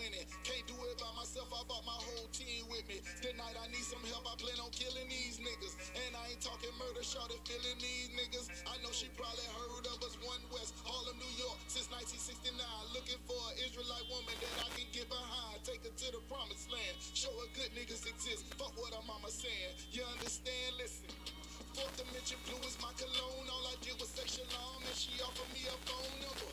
winning. Can't do it by myself, I brought my whole team with me. Tonight I need some help, I plan on killing these niggas. And I ain't talking murder, shorty feeling these niggas. I know she probably heard of us, One West, Harlem, New York, since 1969. Looking for an Israelite woman that I can get behind. Take her to the promised land, show her good niggas exist. Fuck what her mama saying, you understand? Listen. Fourth dimension blue is my cologne. All I did was say shalom, and she offered me a phone number.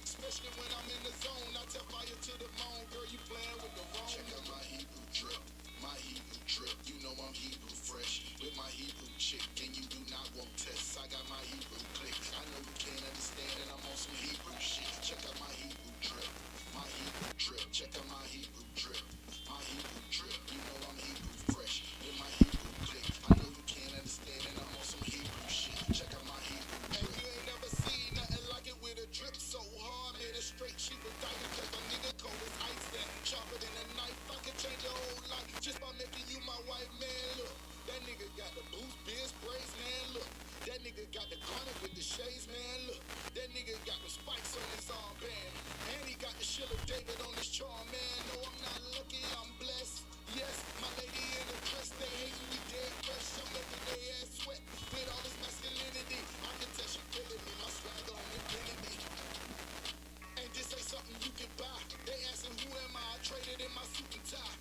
Especially when I'm in the zone, I tell fire to the bone. Girl, you playing with the wrong. Check out my Hebrew drip, my Hebrew drip. You know I'm Hebrew fresh with my Hebrew chick, and you do not want tests. I got my Hebrew click. I know you can't understand, and I'm on some Hebrew shit. Check out my Hebrew drip, my Hebrew drip. Check out my Hebrew drip, my Hebrew drip. You know I'm Hebrew fresh with my Hebrew click. I know you can't understand, and I'm on some Hebrew shit. Check out my Hebrew drip. And you ain't never seen nothing like it with a drip so hard. Made a straight sheep of diamond, cause my nigga cold as ice. That sharper than a knife. I can change your whole life just by making you my white man. Look, that nigga got the boost, biz, sprays, man. Look, that nigga got the garnet with the shades, man. Look, that nigga got the spikes on his armband. And he got the Shiller David on his charm, man. No, I'm not lucky, I'm blessed. Yes, my lady in the dress, they hate me dead fresh. I'm making their ass sweat with all this masculinity. I can tell she feeling me, my swagger on infinity. And this ain't something you can buy. They asking who am I traded in my suit and tie.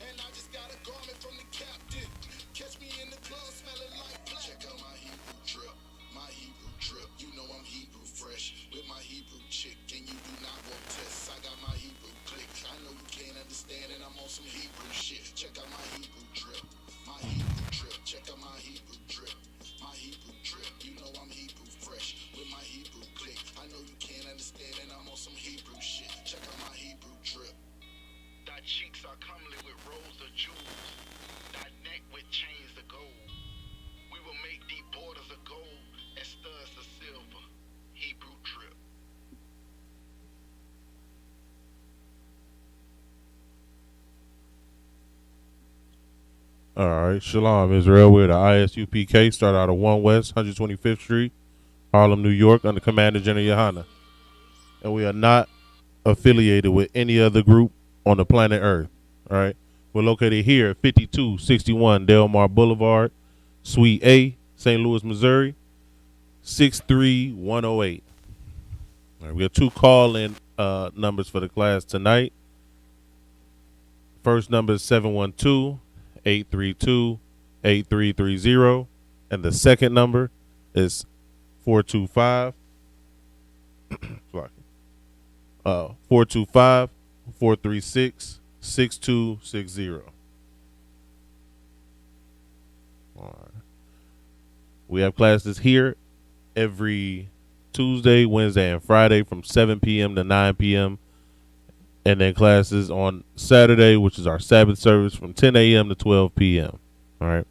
And I just got a garment from the captain. Catch me in the club smelling like black. Check out my Hebrew drip, my Hebrew drip. You know I'm Hebrew fresh with my Hebrew chick, and you do not want tests. I got my Hebrew click. I know you can't understand, and I'm on some Hebrew shit. Check out my Hebrew drip, my Hebrew drip. Check out my Hebrew drip, my Hebrew drip. You know I'm Hebrew fresh with my Hebrew click. I know you can't understand, and I'm on some Hebrew shit. Check out my Hebrew drip. Thy cheeks are comely with rows of jewels, thy neck with chains of gold. We will make thee borders of gold and studs of silver. Hebrew drip. All right, Shalom, Israel. We're the ISUPK, start out of 1 West, 125th Street, Harlem, New York, under Commander General Yohana. And we are not affiliated with any other group on the planet Earth. All right, we're located here at 5261 Delmar Boulevard, Suite A, St. Louis, Missouri, 63108. All right, we have two call-in numbers for the class tonight. First number is 712-832-8330, and the second number is 425 425-436-6260. All right. We have classes here every Tuesday, Wednesday, and Friday from 7 p.m. to 9 p.m. And then classes on Saturday, which is our Sabbath service, from 10 a.m. to 12 p.m. All right.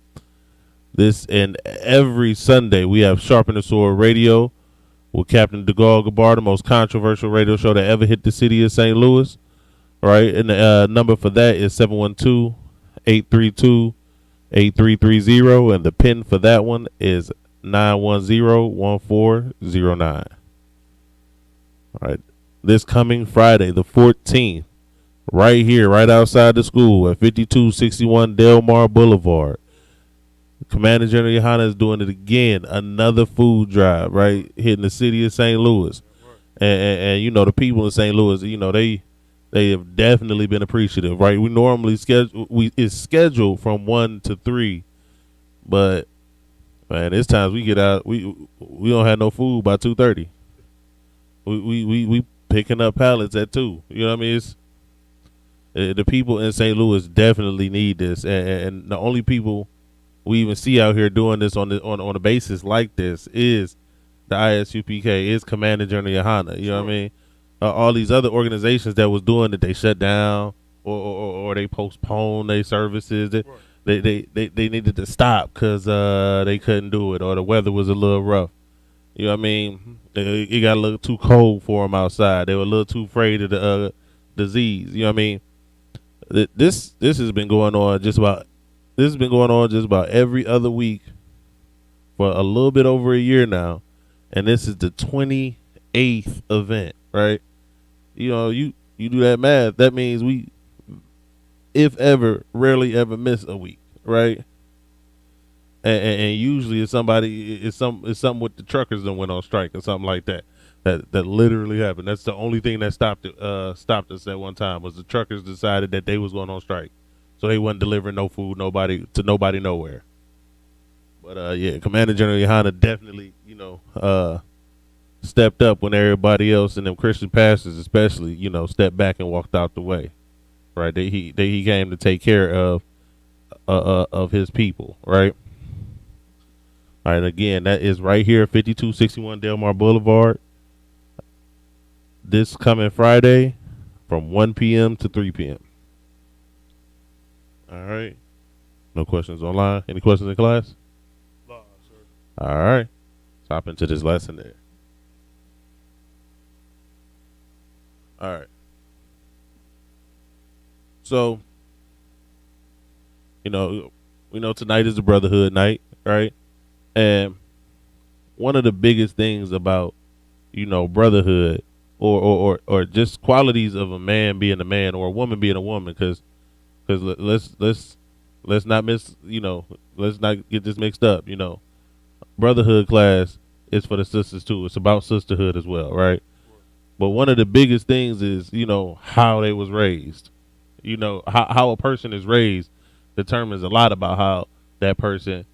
This and every Sunday we have Sharpen the Sword Radio with Captain DeGaulle Gabar, the most controversial radio show that ever hit the city of St. Louis. All right. And the number for that is 712-832-8330. And the pin for that one is 910-1409. All right. This coming Friday, the 14th, right here, right outside the school at 5261 Delmar Boulevard. Commander General Yohana is doing it again. Another food drive, right, hitting the city of St. Louis. And you know, the people in St. Louis, you know, they have definitely been appreciative, right? We normally it's scheduled from 1 to 3, but man, it's times we get out, we don't have no food by 2:30. We picking up pallets at 2. You know what I mean? It's the people in St. Louis definitely need this, and the only people we even see out here doing this on a basis like this is the ISUPK, is Commander General Yohana. You know what I mean? All these other organizations that was doing it, they shut down or they postponed their services. They needed to stop because they couldn't do it, or the weather was a little rough. You know what I mean? It got a little too cold for them outside. They were a little too afraid of the disease. You know what I mean? This has been going on just about every other week for a little bit over a year now, and this is the 28th event, right? You know, You do that math. That means we, if ever, rarely ever miss a week, right? And usually it's something with the truckers that went on strike or something like that. That literally happened. That's the only thing that stopped us at one time was the truckers decided that they was going on strike, so they wasn't delivering no food nobody nowhere. But yeah, Commander General Yohana definitely stepped up when everybody else and them Christian pastors especially stepped back and walked out the way. Right, he came to take care of his people. Right. All right, again, that is right here, 5261 Delmar Boulevard. This coming Friday from 1 p.m. to 3 p.m. All right. No questions online? Any questions in class? Live, sir. All right. Let's hop into this lesson there. All right. So, we know tonight is the Brotherhood night, right? And one of the biggest things about, brotherhood or just qualities of a man being a man or a woman being a woman, because let's not let's not get this mixed up. Brotherhood class is for the sisters too. It's about sisterhood as well, right? But one of the biggest things is, how they was raised. How a person is raised determines a lot about how that person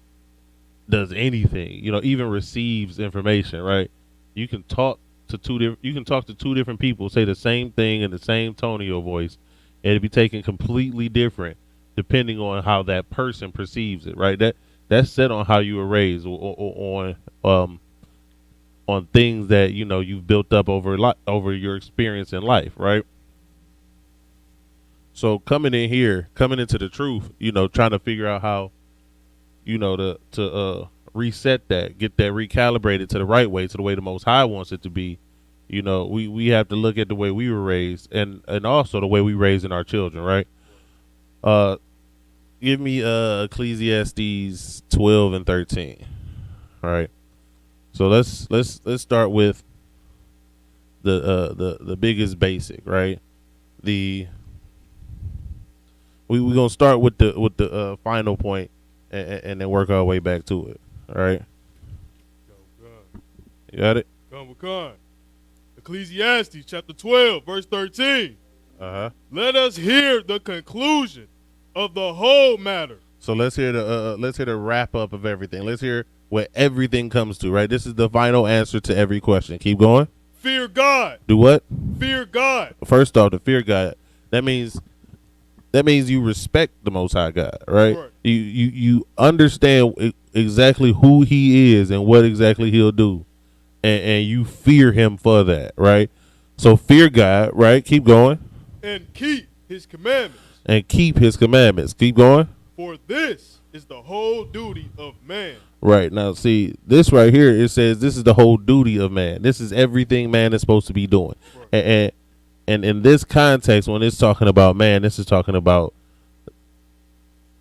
does anything, even receives information, right? You can talk to two different people, say the same thing in the same tone of your voice, and it'd be taken completely different depending on how that person perceives it, right? That's set on how you were raised or on things that you've built up over your experience in life, right? So coming into the truth, trying to figure out how to reset that, get that recalibrated to the right way, to the way the Most High wants it to be. We have to look at the way we were raised and also the way we raising our children, right? Give me Ecclesiastes 12 and 13. All right. So let's start with the biggest basic, right? We're gonna start with the final point and then work our way back to it. All right. You got it? Come. Ecclesiastes chapter 12, verse 13. Let us hear the conclusion of the whole matter. So let's hear the wrap up of everything. Let's hear what everything comes to, right? This is the final answer to every question. Keep going. Fear God. Do what? Fear God. First off, to fear God, that means you respect the Most High God, right? You understand exactly who He is and what exactly He'll do, and you fear Him for that, right? So fear God, right? Keep going. And keep His commandments. Keep going. For this is the whole duty of man. Right. Now, see, this right here, it says this is the whole duty of man. This is everything man is supposed to be doing. Right. And in this context, when it's talking about man, this is talking about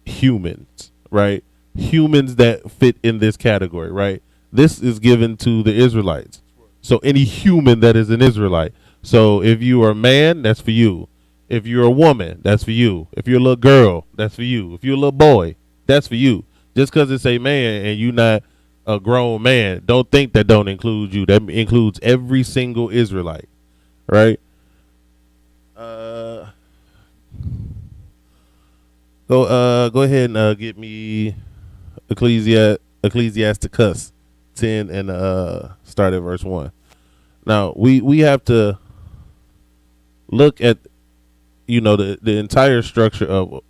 humans, right? Humans that fit in this category, right? This is given to the Israelites. So any human that is an Israelite. So if you are a man, that's for you. If you're a woman, that's for you. If you're a little girl, that's for you. If you're a little boy, that's for you. Just because it's a man and you're not a grown man, don't think that don't include you. That includes every single Israelite, right? Go ahead and get me Ecclesiasticus 10 and start at verse 1. Now we have to look at the entire structure of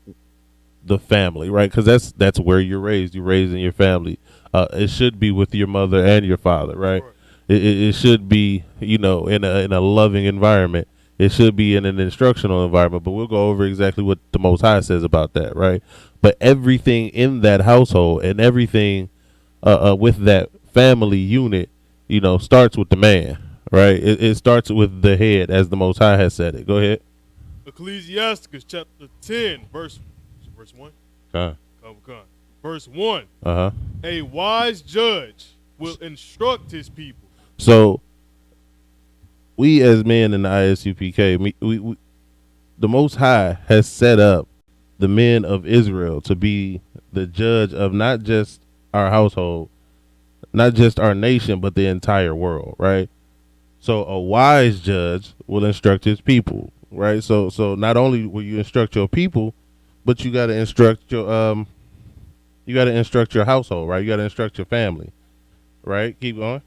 the family, right? Because that's where you're raised. You're raised in your family. It should be with your mother and your father, right? It should be in a loving environment. It should be in an instructional environment. But we'll go over exactly what the Most High says about that, right? But everything in that household and everything with that family unit, starts with the man, right? It starts with the head, as the Most High has said it. Go ahead. Ecclesiasticus chapter 10, verse 1. Come. Verse 1. A wise judge will instruct his people. So we as men in the ISUPK, the Most High has set up the men of Israel to be the judge of not just our household, not just our nation, but the entire world, right? So a wise judge will instruct his people, right? So not only will you instruct your people, but you got to instruct your household, right? You got to instruct your family, right? Keep going.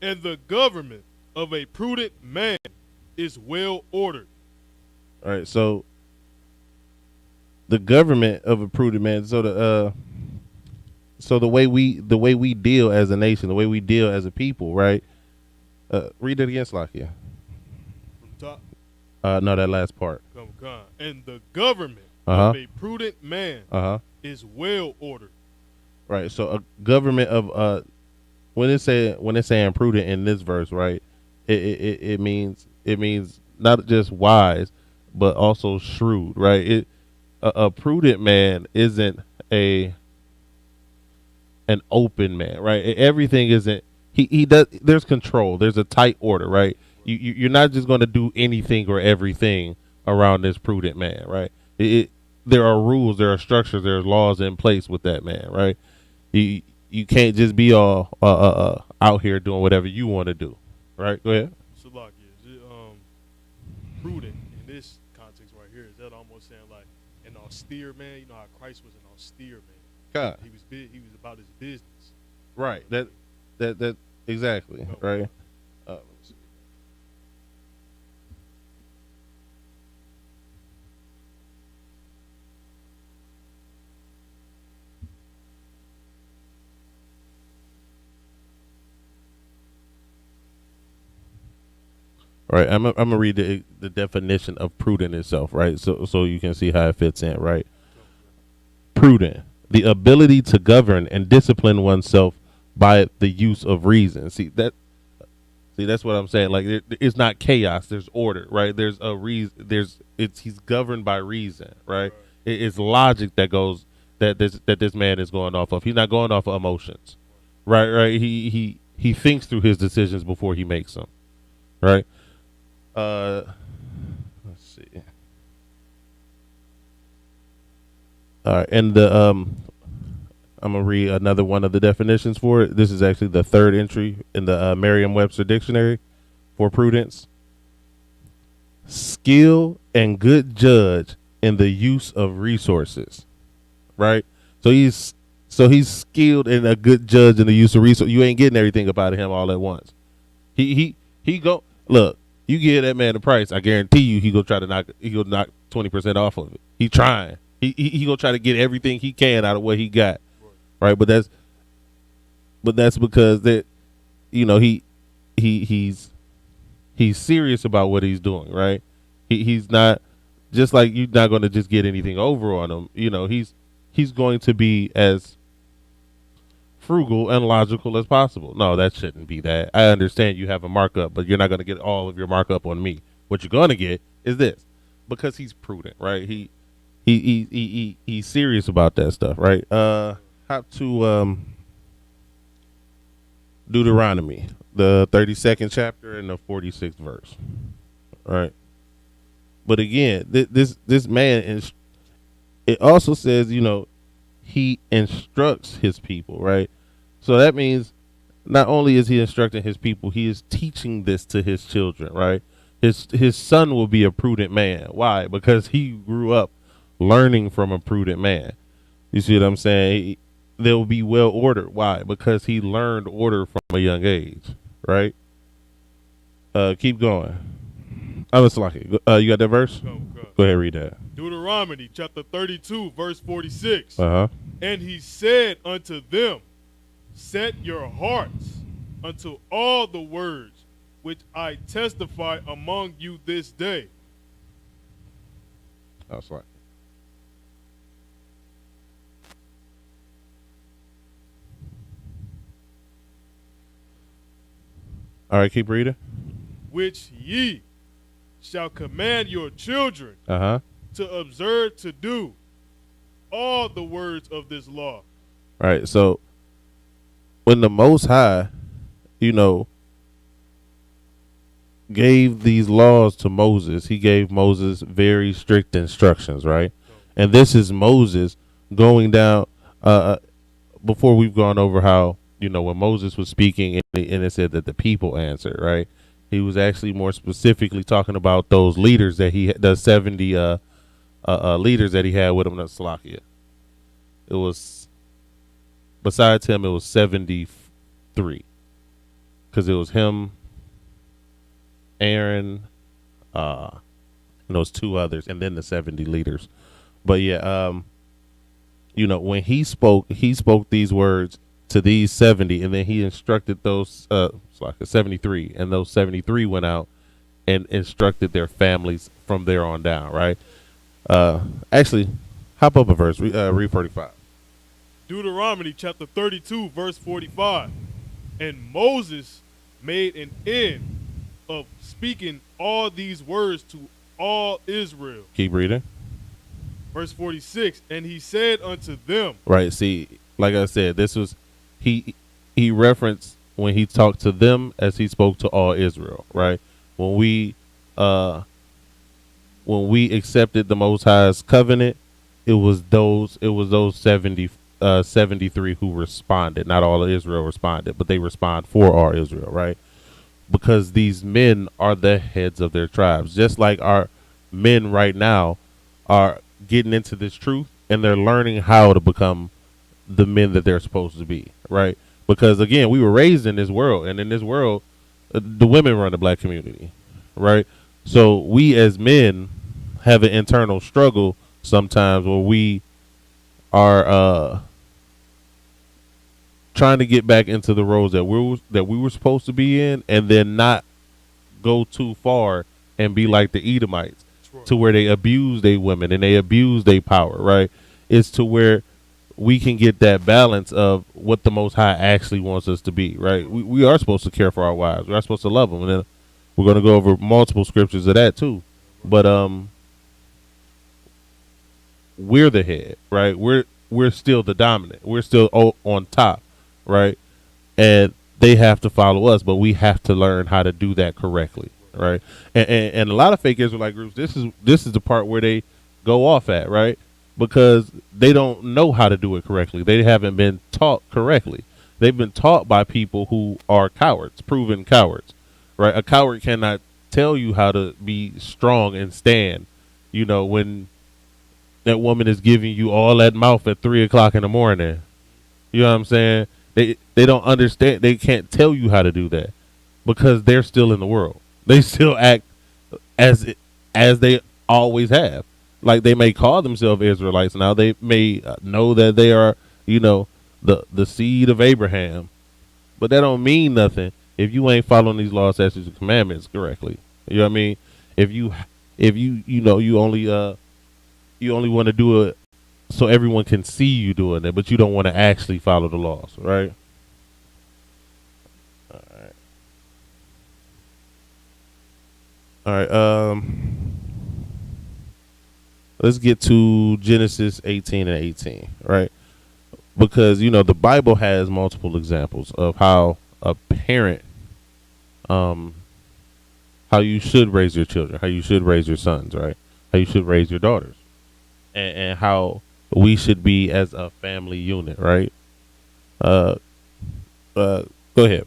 And the government of a prudent man is well ordered. All right, so the government of a prudent man. So the way we deal as a nation, the way we deal as a people, right? Read it again, Slakia. From top. No, that last part. Come. And the government Uh-huh. of a prudent man is well ordered. Right. So a government of when it's saying prudent in this verse, right? It means not just wise, but also shrewd, right? A prudent man isn't an open man, right? Everything isn't. He does. There's control. There's a tight order, right? You're not just going to do anything or everything around this prudent man, right? There are rules, there are structures, there are laws in place with that man, right? You can't just be all out here doing whatever you want to do, right? Go ahead. Salaki, is it prudent in this context right here? Is that almost saying like an austere man? You know how Christ was an austere man. God. He was about his business. Right. That exactly. Right. Let me see. All right, I'm gonna read the definition of prudent itself, right? So you can see how it fits in, right? Prudent, the ability to govern and discipline oneself by the use of reason. See, that's what I'm saying. Like it's not chaos. There's order, right? There's a reason. He's governed by reason, right? It's logic that goes that this man is going off of. He's not going off of emotions, right? He thinks through his decisions before he makes them, right? Let's see. All right, and I'm gonna read another one of the definitions for it. This is actually the third entry in the Merriam-Webster dictionary for prudence. Skill and good judge in the use of resources, right? So he's skilled and a good judge in the use of resources. You ain't getting everything about him all at once. He go look. You give that man the price, I guarantee you he gonna knock 20% off of it. He trying. He gonna try to get everything he can out of what he got, right? But that's because that, you know, he's serious about what he's doing, right? He's not just like you're not gonna just get anything over on him. You know, he's going to be as frugal and logical as possible. No, that shouldn't be that. I understand you have a markup, but you're not going to get all of your markup on me. What you're going to get is this, because he's prudent, right? He's serious about that stuff, right? Hop to Deuteronomy, the 32nd chapter and the 46th verse, all right? But again, this man, it also says, you know, he instructs his people, right? So that means not only is he instructing his people, he is teaching this to his children, right? His son will be a prudent man. Why? Because he grew up learning from a prudent man. You see what I'm saying? They'll be well ordered. Why? Because he learned order from a young age, right? Keep going. You got that verse? Go ahead, read that. Deuteronomy chapter 32, verse 46. Uh-huh. And he said unto them, set your hearts unto all the words which I testify among you this day. That's right. All right, keep reading. Which ye shall command your children to observe to do all the words of this law. All right, so when the Most High, you know, gave these laws to Moses, he gave Moses very strict instructions, right? And this is Moses going down. Before we've gone over how, when Moses was speaking and it said that the people answered, right? He was actually more specifically talking about those leaders that the 70 leaders that he had with him in Slovakia. It was, besides him, it was 73, because it was him, Aaron, and those two others, and then the 70 leaders. But yeah, when he spoke these words to these 70, and then he instructed those like 73, and those 73 went out and instructed their families from there on down, right? Actually, hop up a verse, read 45. Deuteronomy chapter 32, verse 45. And Moses made an end of speaking all these words to all Israel. Keep reading. Verse 46. And he said unto them. Right. See, like I said, this was he referenced when he talked to them as he spoke to all Israel. Right. When we accepted the Most High's covenant, it was those 73 who responded. Not all of Israel responded, but they respond for all Israel, right? Because these men are the heads of their tribes. Just like our men right now are getting into this truth, and they're learning how to become the men that they're supposed to be, right? Because again, we were raised in this world, and in this world, the women run the black community, right? So we as men have an internal struggle sometimes where we are trying to get back into the roles that we were supposed to be in, and then not go too far and be like the Edomites, to where they abuse their women and they abuse their power, right? It's to where we can get that balance of what the Most High actually wants us to be, right? We are supposed to care for our wives. We are supposed to love them, and then we're going to go over multiple scriptures of that too. But we're the head, right? We're still the dominant. We're still on top, right? And they have to follow us, but we have to learn how to do that correctly, right? And a lot of fake Israelite groups, this is the part where they go off at, right? Because they don't know how to do it correctly. They haven't been taught correctly. They've been taught by people who are cowards, proven cowards, right? A coward cannot tell you how to be strong and stand, when that woman is giving you all that mouth at 3 o'clock in the morning. You know what I'm saying? They don't understand. They can't tell you how to do that because they're still in the world. They still act as they always have. Like, they may call themselves Israelites now. They may know that they are, the seed of Abraham, but that don't mean nothing if you ain't following these laws, statutes, and commandments correctly. You know what I mean? If you only want to do it so everyone can see you doing it, but you don't want to actually follow the laws, right? All right. Let's get to Genesis 18 and 18, right? Because, the Bible has multiple examples of how a parent, how you should raise your children, how you should raise your sons, right? How you should raise your daughters, and how we should be as a family unit, right? Go ahead.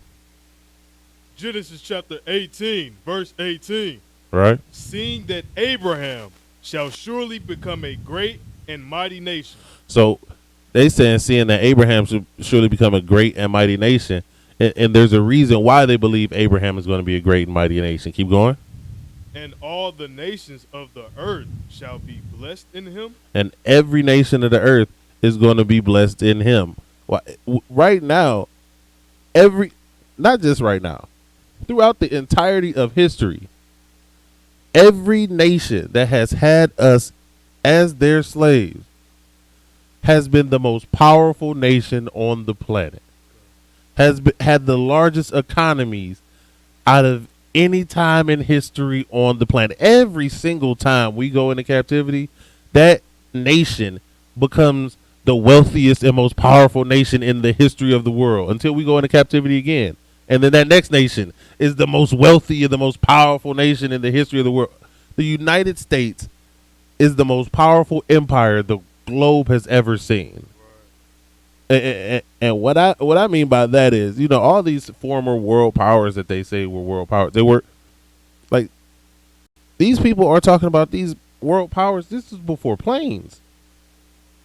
Genesis chapter 18, verse 18. Right. Seeing that Abraham shall surely become a great and mighty nation. So they saying, seeing that Abraham should surely become a great and mighty nation, and there's a reason why they believe Abraham is going to be a great and mighty nation. Keep going. And all the nations of the earth shall be blessed in him. And every nation of the earth is going to be blessed in him. Right now, not just right now, throughout the entirety of history, every nation that has had us as their slaves has been the most powerful nation on the planet, had the largest economies out of any time in history on the planet. Every single time we go into captivity, that nation becomes the wealthiest and most powerful nation in the history of the world until we go into captivity again. And then that next nation is the most wealthy and the most powerful nation in the history of the world. The United States is the most powerful empire the globe has ever seen. And what I mean by that is, all these former world powers that they say were world powers, they were like, these people are talking about these world powers. This is before planes.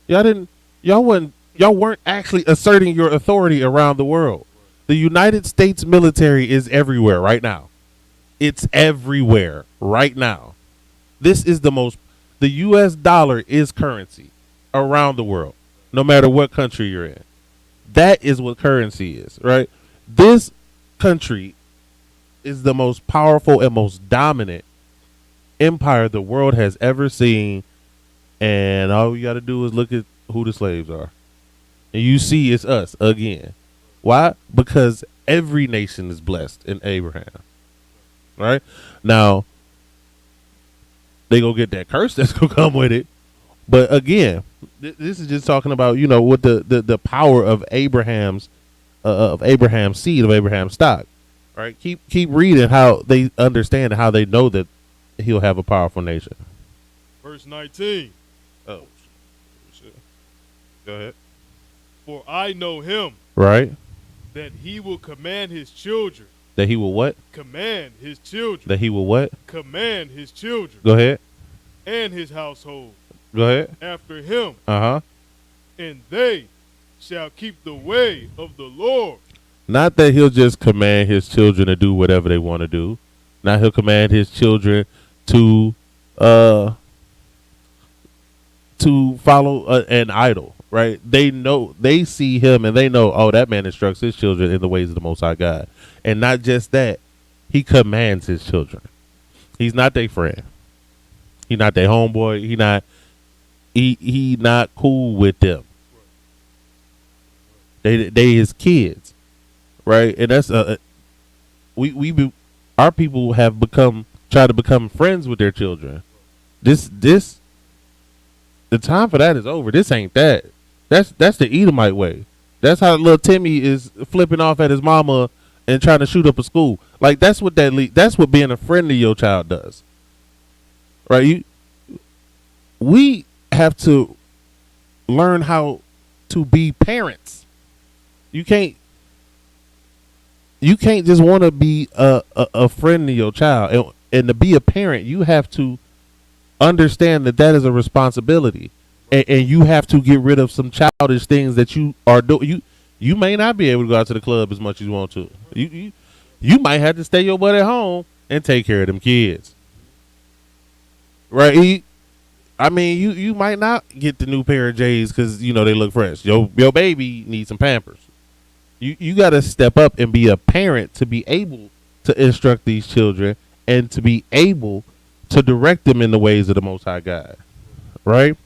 Y'all weren't actually asserting your authority around the world. The United States military is everywhere right now. It's everywhere right now. The US dollar is currency around the world, no matter what country you're in. That is what currency is, right? This country is the most powerful and most dominant empire the world has ever seen. And all we got to do is look at who the slaves are. And you see it's us again. Why? Because every nation is blessed in Abraham. Right? Now, they go get that curse that's going to come with it. But again, this is just talking about, what the power of Abraham's seed, of Abraham's stock. Right? Keep reading how they understand and how they know that he'll have a powerful nation. Verse 19. Oh, shit. Go ahead. For I know him. Right. That he will command his children. That he will what? Command his children. That he will what? Command his children. Go ahead. And his household. Go ahead. After him. Uh-huh. And they shall keep the way of the Lord. Not that he'll just command his children to do whatever they want to do. Not he'll command his children to follow an idol, right? They see him and they know, oh, that man instructs his children in the ways of the Most High God. And not just that, he commands his children. He's not their friend. He's not their homeboy. He not cool with them. They his kids, right? And that's our people have try to become friends with their children. The time for that is over. This ain't that. That's the Edomite way. That's how little Timmy is flipping off at his mama and trying to shoot up a school. Like that's what being a friend to your child does. Right? We have to learn how to be parents. You can't just want to be a friend to your child. And to be a parent, you have to understand that is a responsibility. And you have to get rid of some childish things that you are doing. You may not be able to go out to the club as much as you want to. You might have to stay your butt at home and take care of them kids. Right? You might not get the new pair of J's because, they look fresh. Your baby needs some Pampers. You got to step up and be a parent to be able to instruct these children and to be able to direct them in the ways of the Most High God. Right?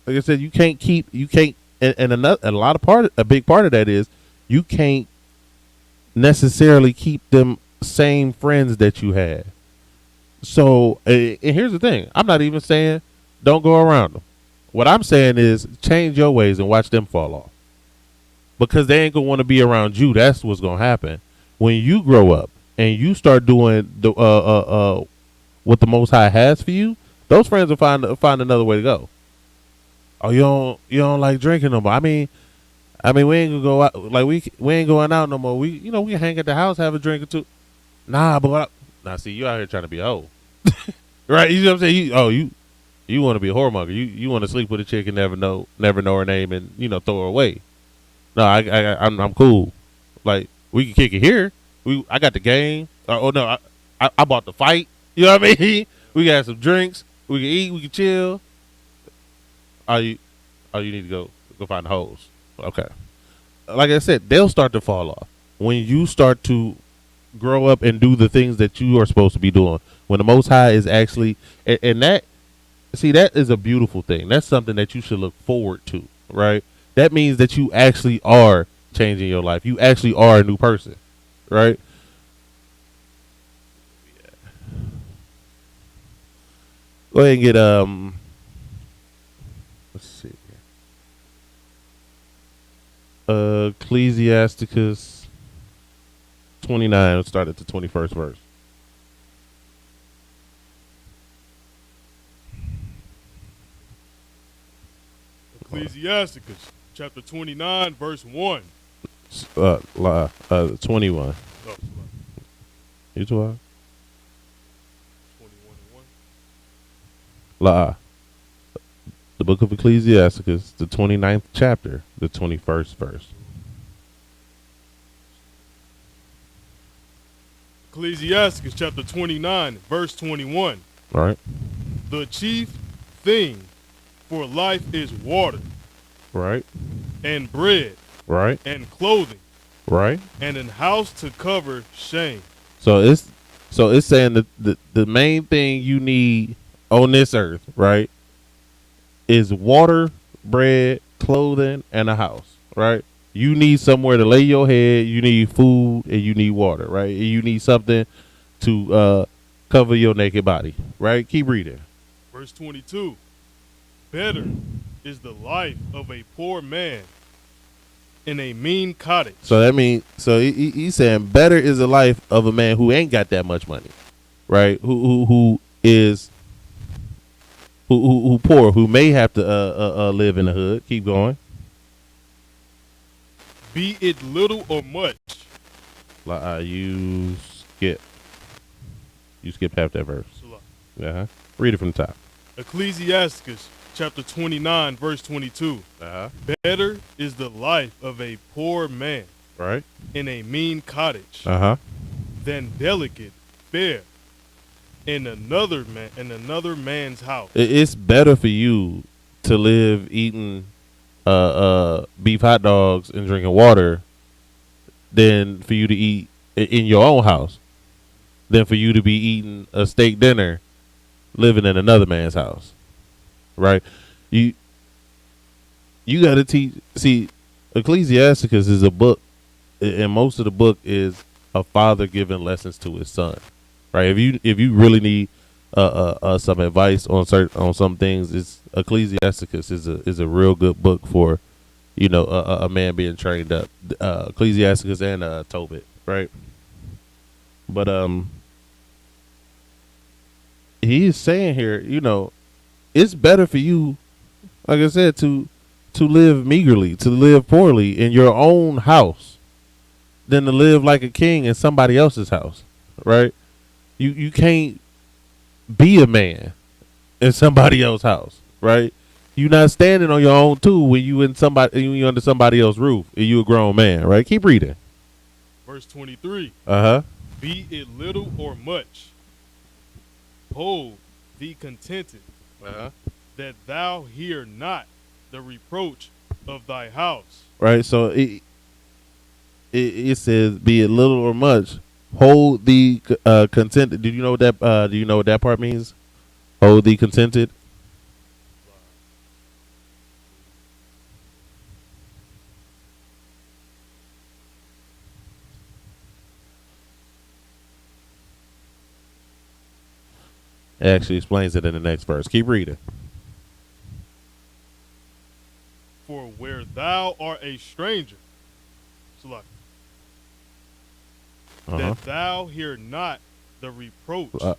Like I said, you can't, and a big part of that is you can't necessarily keep them same friends that you had. So, and here's the thing. I'm not even saying don't go around them. What I'm saying is change your ways and watch them fall off. Because they ain't going to want to be around you. That's what's going to happen. When you grow up and you start doing what the Most High has for you, those friends will find another way to go. Oh, you don't like drinking no more. I mean, we ain't gonna go out. Like we ain't going out no more. We can hang at the house, have a drink or two. Nah, but see, you out here trying to be a hoe, right? You know what I'm saying? You want to be a whoremonger. You want to sleep with a chick and never know her name and throw her away. No, I'm cool. Like we can kick it here. I got the game. I bought the fight. You know what I mean? We got some drinks. We can eat. We can chill. You need to go find the hoes. Okay. Like I said, they'll start to fall off when you start to grow up and do the things that you are supposed to be doing. When the Most High is actually, and that is a beautiful thing. That's something that you should look forward to, right? That means that you actually are changing your life. You actually are a new person, right? Go ahead and get let's see. Ecclesiasticus 29, start at the 21st verse. Ecclesiasticus chapter 29, verse 1. 21. Oh, You 12? 21 and 1. La. The book of Ecclesiasticus, the 29th chapter, the 21st verse. Ecclesiasticus chapter 29, verse 21. All right. The chief thing for life is water Right. and bread Right. and clothing Right. and an house to cover shame. So it's saying that the main thing you need on this earth, right, is water, bread, clothing, and a house, right? You need somewhere to lay your head, you need food, and you need water, right? And you need something to cover your naked body, right? Keep reading. Verse 22. Better is the life of a poor man in a mean cottage. So that means, he's saying better is the life of a man who ain't got that much money, right? Who is poor, who may have to live in the hood. Keep going. Be it little or much. You skip half that verse. Read it from the top. Ecclesiasticus chapter 29, verse 22. Better is the life of a poor man, Right. in a mean cottage, than delicate fare in another man's house. It's better for you to live eating beef hot dogs and drinking water than for you to eat in your own house, than for you to be eating a steak dinner living in another man's house, right? You got to teach. See, Ecclesiasticus is a book, and most of the book is a father giving lessons to his son, right? If you really need some advice on some things, it's Ecclesiasticus is a real good book for, a man being trained up. Ecclesiasticus and Tobit, right? But he's saying here, it's better for you, like I said, to live meagerly, to live poorly in your own house than to live like a king in somebody else's house, right? You can't be a man in somebody else's house, right? You're not standing on your own too when you under somebody else's roof and you a grown man, right? Keep reading. Verse 23. Be it little or much, hold thee contented, that thou hear not the reproach of thy house. Right. So it says, be it little or much, hold thee contented. Do you know what that? Do you know what that part means? Hold thee contented. It actually explains it in the next verse. Keep reading. For where thou art a stranger, that thou hear not the reproach Go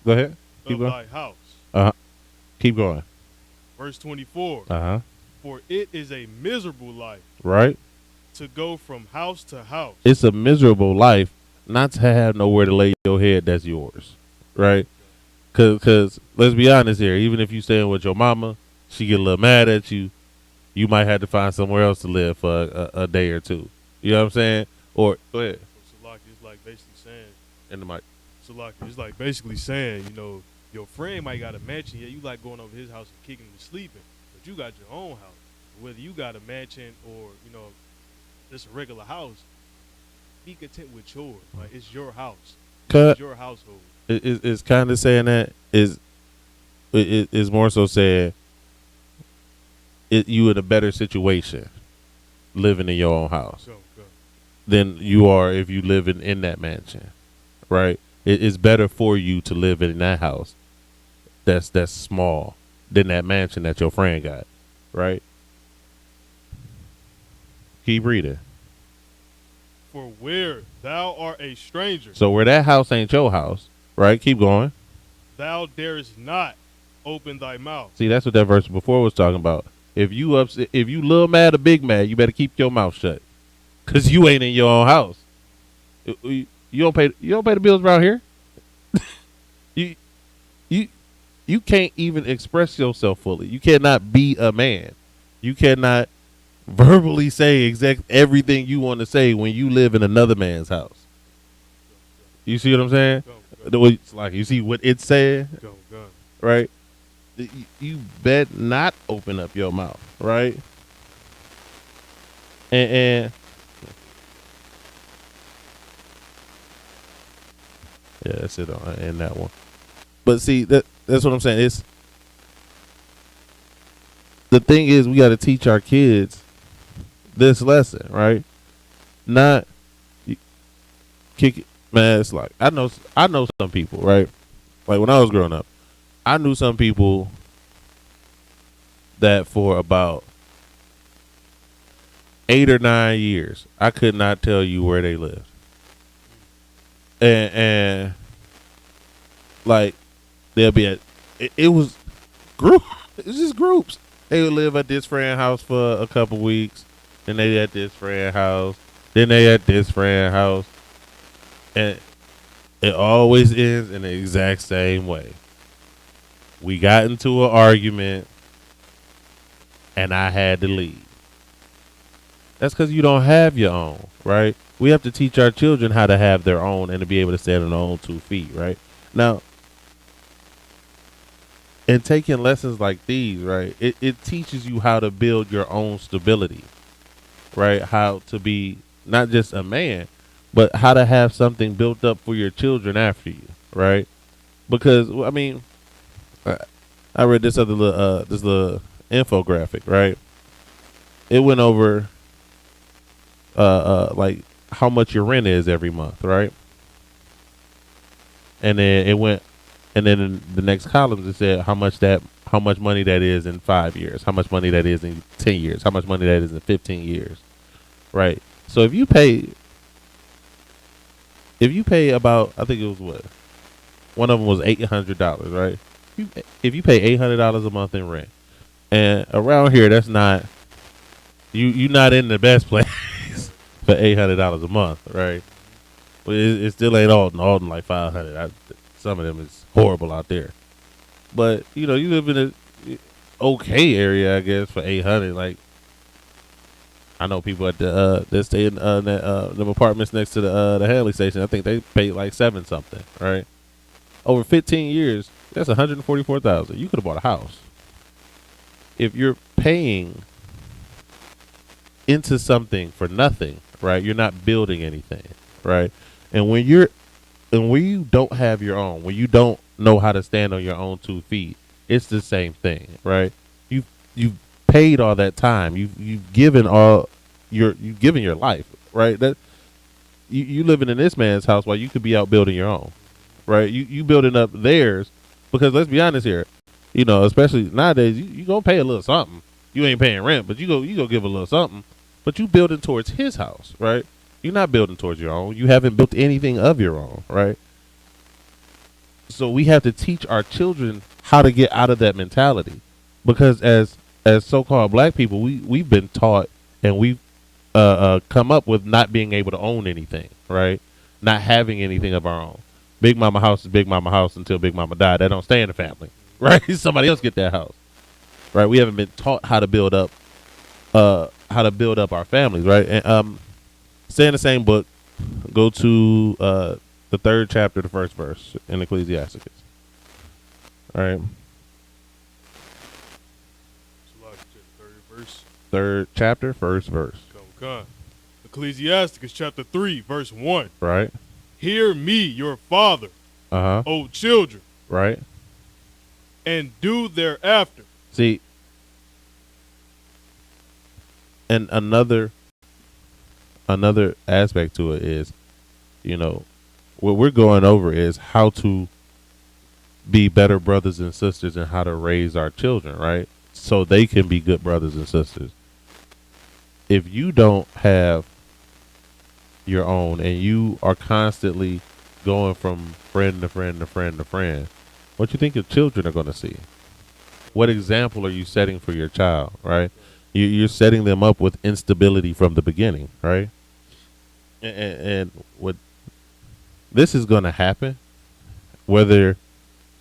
ahead. Keep of going. thy house. Keep going. Verse 24. For it is a miserable life, right, to go from house to house. It's a miserable life not to have nowhere to lay your head that's yours, right? Because let's be honest here, even if you staying with your mama, she get a little mad at you, you might have to find somewhere else to live for a day or two. You know what I'm saying? Or go ahead. So it's like basically saying in the mic. So it's like basically saying, your friend might got a mansion. Yeah, you like going over his house and kicking and sleeping, but you got your own house. Whether you got a mansion or just a regular house, be content with yours. Like it's your house, it's your household. It's kind of saying that is more so saying you in a better situation living in your own house than you are if you live in that mansion, right? It's better for you to live in that house that's small than that mansion that your friend got, right? Keep reading. For where thou art a stranger, So where that house ain't your house, right? Keep going. thou darest not open thy mouth. See, that's what that verse before was talking about. If you upset, if you little mad or big mad, you better keep your mouth shut, cause you ain't in your own house. You don't pay the bills around here. you you you can't even express yourself fully. You cannot be a man. You cannot verbally say exact everything you want to say when you live in another man's house. You see what I'm saying? The way it's like, you see what it said, Go. right? You bet not open up your mouth, right? And yeah, that's it on in that one. But see, that's what I'm saying. It's the thing is, we got to teach our kids this lesson, right? Not kick it, man. It's like I know some people, right? Like when I was growing up, I knew some people that for about 8 or 9 years, I could not tell you where they lived, and like they'll be at it was group. It's just groups. They would live at this friend house for a couple weeks, then they at this friend house, then they at this friend house, and it always ends in the exact same way. We got into an argument, and I had to leave. That's because you don't have your own, right? We have to teach our children how to have their own and to be able to stand on their own 2 feet, right? Now, in taking lessons like these, right, it teaches you how to build your own stability, right? How to be not just a man, but how to have something built up for your children after you, right? Because, I mean, I read this other little infographic, right? It went over like how much your rent is every month, right? And then it went, and then in the next columns it said how much money that is in 5 years, how much money that is in 10 years, how much money that is in 15 years, right? So if you pay about, I think it was what, one of them was $800, right? If you pay $800 a month in rent, and around here that's not, you not in the best place for $800 a month, right? But it still ain't Alton. Alton like $500. Some of them is horrible out there. But you live in a okay area, I guess, for $800. Like I know people at the that stay in them apartments next to the Hanley station. I think they pay like $7 something, right? Over 15 years, that's $144,000. You could have bought a house. If you're paying into something for nothing, right? You're not building anything, right? And when you don't have your own, when you don't know how to stand on your own 2 feet, it's the same thing, right? You've paid all that time. You've given your life, right? That you living in this man's house while you could be out building your own, right? You building up theirs, because let's be honest here, especially nowadays, you gonna pay a little something. You ain't paying rent, but you go give a little something. But you building towards his house, right? You're not building towards your own. You haven't built anything of your own, right? So we have to teach our children how to get out of that mentality, because as so-called black people, we've been taught and we've come up with not being able to own anything, right? Not having anything of our own. Big mama house is big mama house until big mama died. That don't stay in the family, right? Somebody else get that house, right? We haven't been taught how to build up our families, right? And stay in the same book. Go to the 3rd chapter, the 1st verse in Ecclesiastes. All right. 3rd chapter, 1st verse. Come. Ecclesiasticus chapter 3, verse 1. Right. Hear me, your father, O children, right, and do thereafter. See, and another aspect to it is, what we're going over is how to be better brothers and sisters and how to raise our children, right? So they can be good brothers and sisters. If you don't have your own, and you are constantly going from friend to friend to friend to friend, what you think your children are going to see? What example are you setting for your child, right? You're setting them up with instability from the beginning, right? And what this is going to happen, whether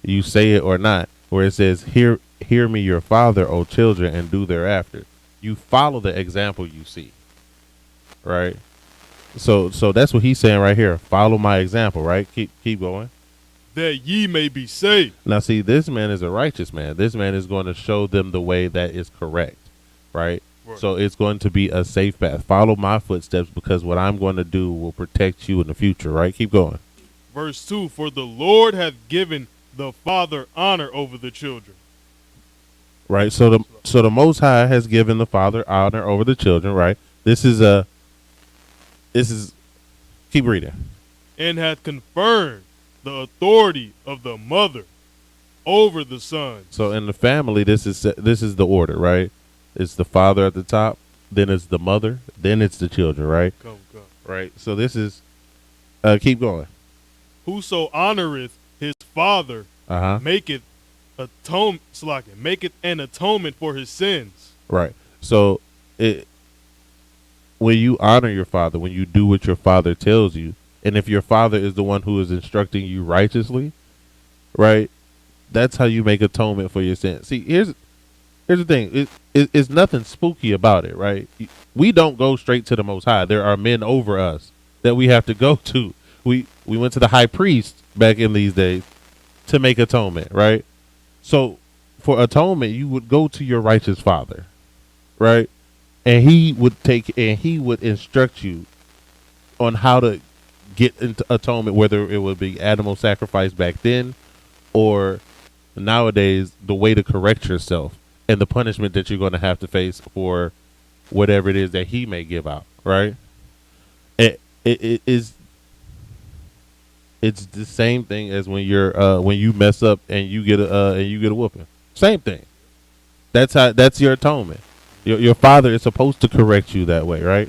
you say it or not, where it says, hear me, your father, O children, and do thereafter. You follow the example you see, right? So that's what he's saying right here. Follow my example, right? Keep going. That ye may be saved. Now, see, this man is a righteous man. This man is going to show them the way that is correct, right? So it's going to be a safe path. Follow my footsteps, because what I'm going to do will protect you in the future, right? Keep going. Verse 2, for the Lord hath given the father honor over the children. Right. So the Most High has given the father honor over the children, right? This is keep reading. And hath confirmed the authority of the mother over the sons. So in the family, this is the order, right? It's the father at the top, then it's the mother, then it's the children, right? Come. Right. So this is keep going. Whoso honoreth his father maketh an atonement for his sins. Right. So when you honor your father, when you do what your father tells you, and if your father is the one who is instructing you righteously, right, that's how you make atonement for your sins. See, here's the thing. It's nothing spooky about it, right? We don't go straight to the Most High. There are men over us that we have to go to. We went to the high priest back in these days to make atonement, right? So for atonement, you would go to your righteous father, right? And he would instruct you on how to get into atonement, whether it would be animal sacrifice back then or nowadays, the way to correct yourself and the punishment that you're going to have to face for whatever it is that he may give out, right? It's the same thing as when you mess up and you get a whooping. Same thing. That's your atonement. Your father is supposed to correct you that way, right?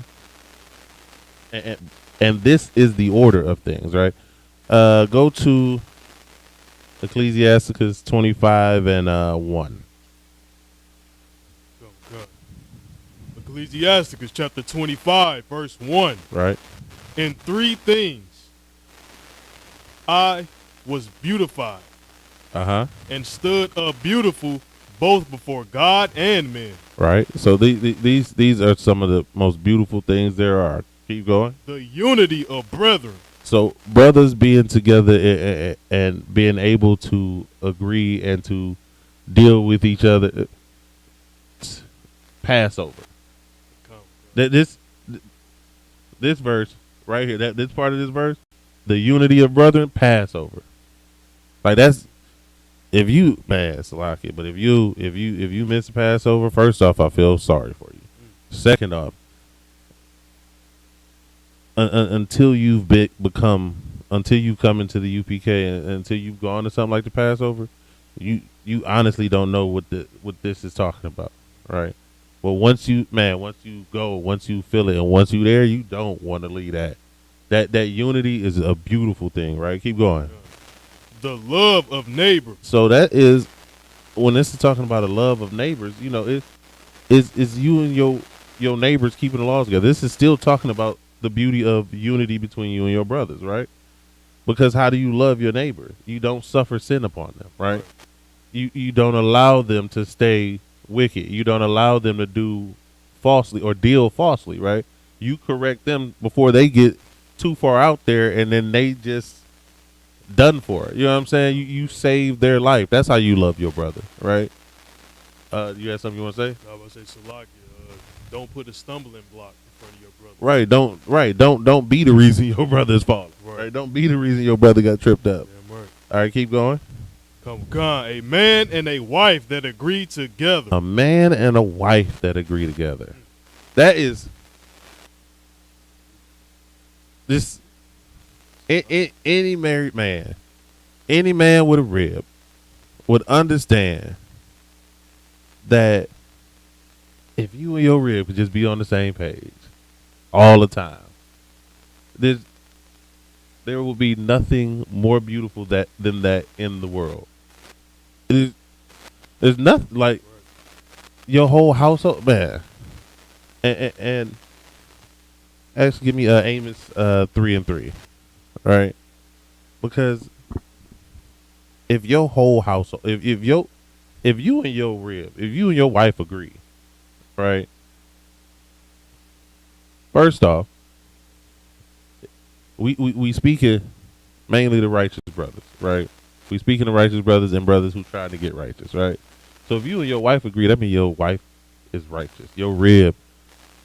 And this is the order of things, right? Go to Ecclesiasticus 25 and 1. Ecclesiasticus chapter 25, verse 1. Right. In three things I was beautified, and stood up beautiful both before God and men. Right. So these are some of the most beautiful things there are. Keep going. The unity of brethren. So brothers being together and being able to agree and to deal with each other. Passover. This verse right here, this part of this verse, the unity of brethren, Passover. Like that's if you Salaki, but if you miss Passover, first off, I feel sorry for you. Second off, until you come into the UPK and until you've gone to something like the Passover, you honestly don't know what this is talking about, right? But once you go, once you feel it, and once you there, you don't want to leave that. That unity is a beautiful thing, right? Keep going. The love of neighbors. So that is when this is talking about a love of neighbors. You know, it's you and your neighbors keeping the laws together. This is still talking about the beauty of unity between you and your brothers, right? Because how do you love your neighbor? You don't suffer sin upon them, right? You don't allow them to stay wicked. You don't allow them to do falsely or deal falsely, right? You correct them before they get too far out there and then they just done for it. You know what I'm saying? You save their life. That's how you love your brother, right? You have something you want to say? I was going to say, Salaki, don't put a stumbling block in front of your brother. Don't be the reason your brother is falling. Right? Don't be the reason your brother got tripped up. Yeah, right. All right, keep going. Come, a man and a wife that agree together. A man and a wife that agree together. That is this. Any married man, any man with a rib would understand that if you and your rib could just be on the same page all the time, There's there will be nothing more beautiful than that in the world. There's nothing like your whole household, man. And actually, give me Amos 3:3, right? Because if your whole household, if you and your rib, if you and your wife agree, right? First off, we speaking mainly the righteous brothers, right? We speaking the righteous brothers and brothers who trying to get righteous, right? So if you and your wife agree, that means your wife is righteous. Your rib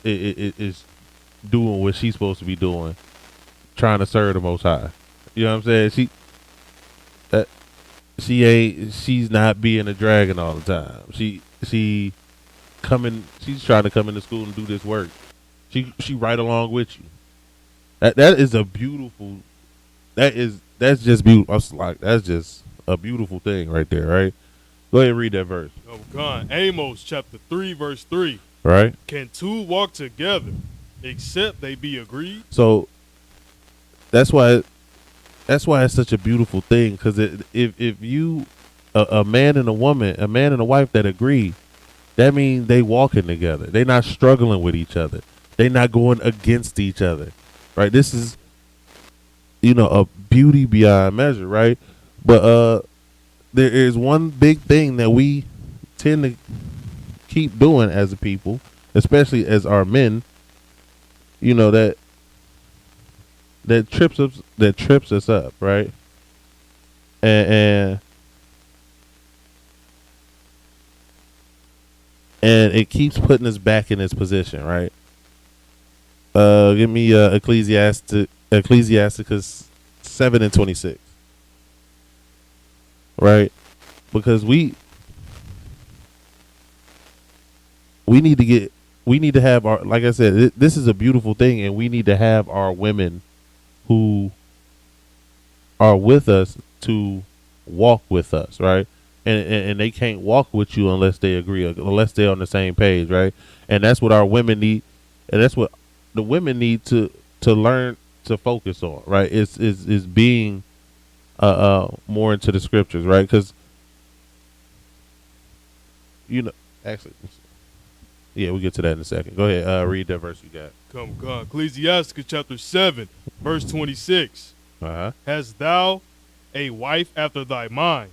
is doing what she's supposed to be doing, trying to serve the Most High. You know what I'm saying? She's not being a dragon all the time. She's trying to come into school and do this work. She right along with you. That is a beautiful. That's just beautiful. That's just a beautiful thing right there, right? Go ahead and read that verse. Oh God, Amos chapter 3 verse 3. Right? Can two walk together except they be agreed? So that's why it's such a beautiful thing, because if you a man and a woman, a man and a wife that agree, that means they walking together. They not struggling with each other. They not going against each other, right? This is, a beauty beyond measure, right? But there is one big thing that we tend to keep doing as a people, especially as our men, that trips us up, right? And it keeps putting us back in this position, right? Give me Ecclesiasticus 7:26, right? Because we need to have our, like I said, this is a beautiful thing, and we need to have our women who are with us to walk with us, right? And they can't walk with you unless they agree, unless they're on the same page, right? And that's what our women need, and that's what the women need to learn to focus on, right? Is being more into the scriptures, right? Because actually, yeah, we'll get to that in a second. Go ahead, read that verse you got. Come God, Ecclesiasticus chapter 7 verse 26. Hast thou a wife after thy mind?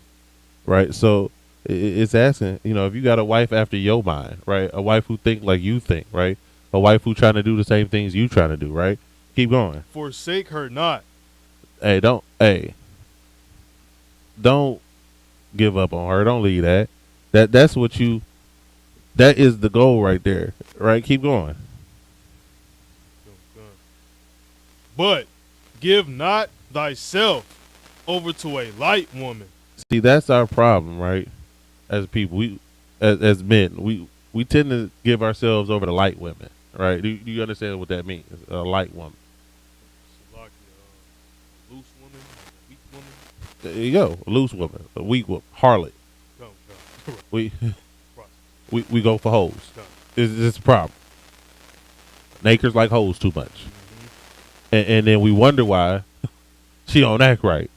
Right. So it's asking, if you got a wife after your mind, right? A wife who think like you think, right? A wife who trying to do the same things you trying to do, right? Keep going. Forsake her not. Don't give up on her. Don't leave that. That is the goal right there, right? Keep going. But give not thyself over to a light woman. See, that's our problem, right? As people, as men, we tend to give ourselves over to light women, right? Do you understand what that means? A light woman. Like a loose woman, a weak woman. There you go, a loose woman, a weak woman, harlot. We go for hoes. It's a problem. Nakers like hoes too much, and then we wonder why she don't act right.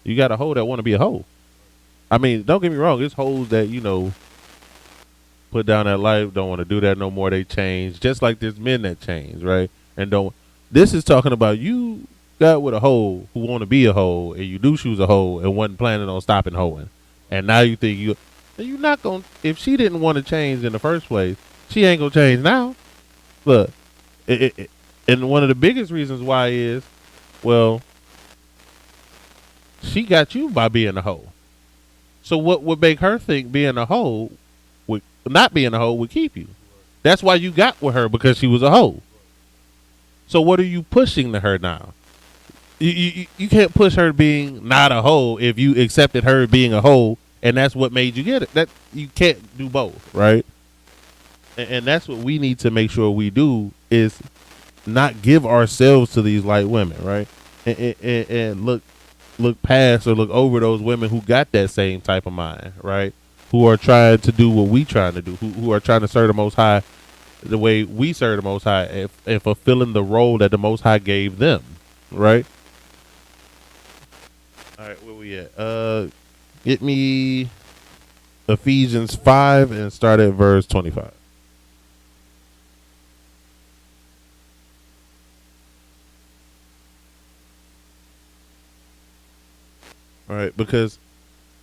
You got a hoe that want to be a hoe. I mean, don't get me wrong. It's hoes that put down that life, don't want to do that no more. They change, just like there's men that change, right? And don't. This is talking about you got with a hoe who want to be a hoe, and you knew she was a hoe and wasn't planning on stopping hoeing, and now you think you're not gonna. If she didn't want to change in the first place, she ain't gonna change now. Look, and one of the biggest reasons why is, well, she got you by being a hoe. So what would make her think being a hoe, not being a hoe, would keep you? That's why you got with her, because she was a hoe. So what are you pushing to her now? You can't push her being not a hoe if you accepted her being a hoe, and that's what made you get it. That you can't do both, right? And that's what we need to make sure we do, is not give ourselves to these light women, right? And look past or look over those women who got that same type of mind, right? Who are trying to do what we trying to do, who are trying to serve the Most High the way we serve the Most High and fulfilling the role that the Most High gave them, right? All right, where we at? Get me Ephesians 5 and start at verse 25. All right, because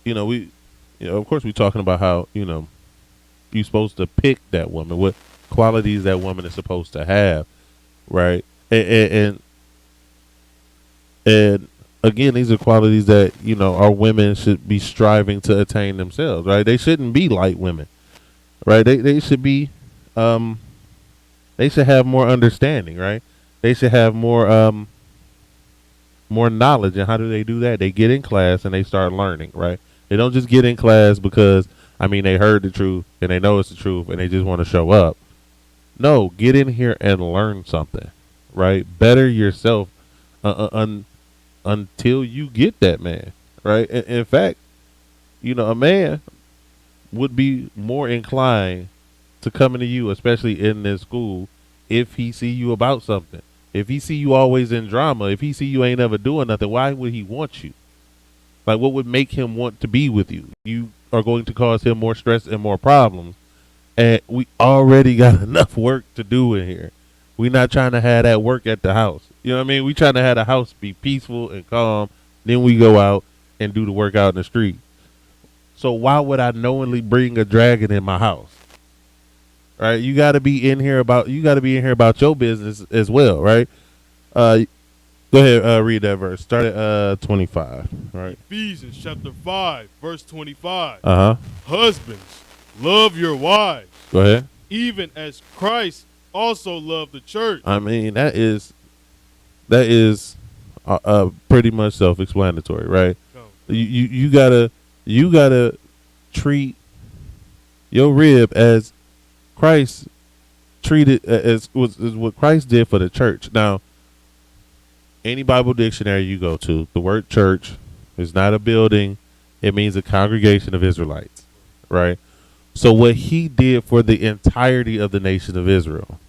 of course, we're talking about how you're supposed to pick that woman, what qualities that woman is supposed to have, right? And again, these are qualities that our women should be striving to attain themselves, right? They shouldn't be light women, right? They should be, they should have more understanding, right? They should have more knowledge. And how do they do that? They get in class and they start learning, right? They don't just get in class because they heard the truth and they know it's the truth and they just want to show up. No, get in here and learn something, right? Better yourself until you get that man, right? In fact, a man would be more inclined to coming to you, especially in this school, if he see you about something. If he see you always in drama, if he see you ain't ever doing nothing, why would he want you? Like, what would make him want to be with you? You are going to cause him more stress and more problems. And we already got enough work to do in here. We're not trying to have that work at the house. You know what I mean? We trying to have the house be peaceful and calm. Then we go out and do the work out in the street. So why would I knowingly bring a dragon in my house? Right? You got to be in here about your business as well, right? Go ahead, read that verse. Start at 25. Right. Ephesians chapter 5, verse 25. Uh-huh. Husbands, love your wives. Go ahead. Even as Christ also loved the church. That is pretty much self-explanatory, right? You gotta treat your rib as Christ treated, as what Christ did for the church. Now, any Bible dictionary you go to, the word church is not a building; it means a congregation of Israelites, right? So what he did for the entirety of the nation of Israel,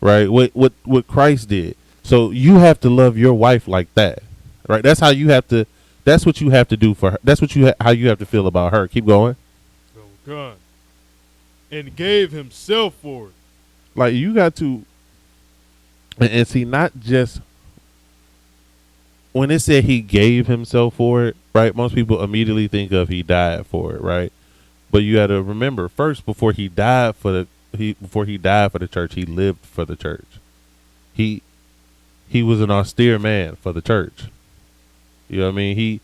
right? What Christ did. So you have to love your wife like that, right? That's what you have to do for her. That's how you have to feel about her. Keep going. Oh God. And gave himself for it. Like, you got to, and see, not just when it said he gave himself for it, right? Most people immediately think of he died for it, right? But you got to remember, first, before he died for the church, he lived for the church. He was an austere man for the church. You know what I mean?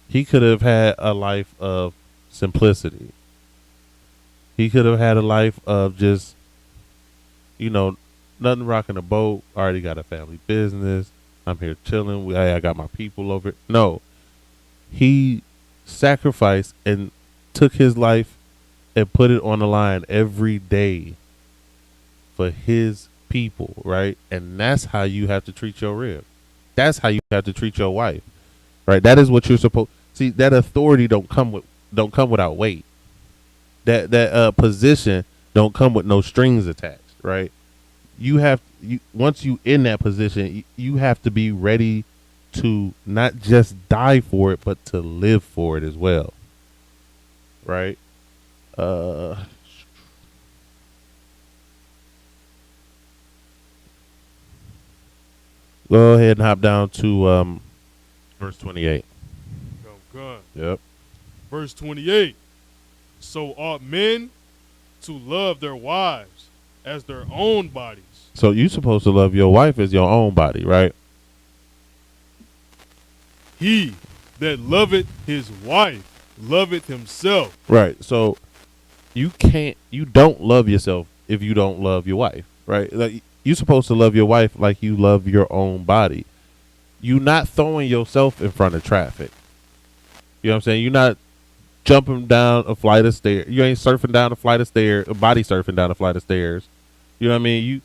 He could have had a life of simplicity. He could have had a life of just, nothing rocking the boat. Already got a family business. I'm here chilling. I got my people over. No, he sacrificed and took his life and put it on the line every day for his people, right? And that's how you have to treat your rib. That's how you have to treat your wife, right? That is what you're supposed. See, that authority don't come without weight. That position don't come with no strings attached, right? Once you in that position, you have to be ready to not just die for it, but to live for it as well, right? Go ahead and hop down to verse 28. Oh God. Yep. Verse 28. So ought men to love their wives as their own bodies. So you're supposed to love your wife as your own body, right? He that loveth his wife loveth himself. Right. So you don't love yourself if you don't love your wife, right? Like, you're supposed to love your wife like you love your own body. You're not throwing yourself in front of traffic. You know what I'm saying? You're not jumping down a flight of stairs. You ain't surfing down a flight of stairs, body surfing down a flight of stairs. You know what I mean?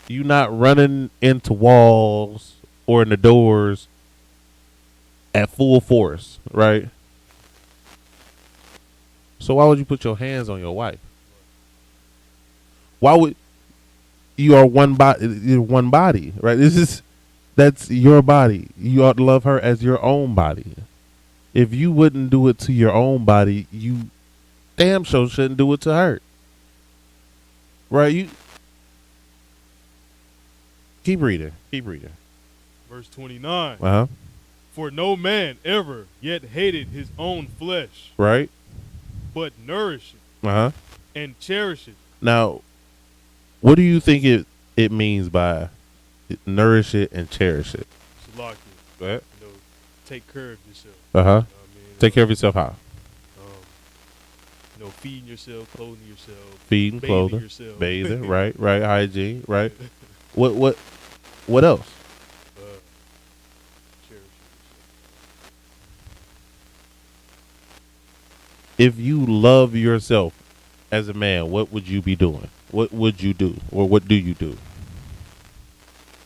You not running into walls or in the doors at full force, right? So why would you put your hands on your wife? Why would you are one body? You're one body, right? That's your body. You ought to love her as your own body. If you wouldn't do it to your own body, you damn sure shouldn't do it to her. Right? You keep reading. Keep reading. Verse 29. Uh-huh. For no man ever yet hated his own flesh, Right? but nourished Uh-huh. and cherished it. Now, what do you think it means by nourish it and cherish it? Salakia. Go ahead. You know, take care of yourself. Uh-huh. You know what I mean? Take care of yourself how? You know, feeding yourself, clothing yourself, Feeding, bathing clothing, yourself. bathing, right, hygiene, right. What else? Cherish If you love yourself as a man, what would you be doing? What would you do? Or what do you do?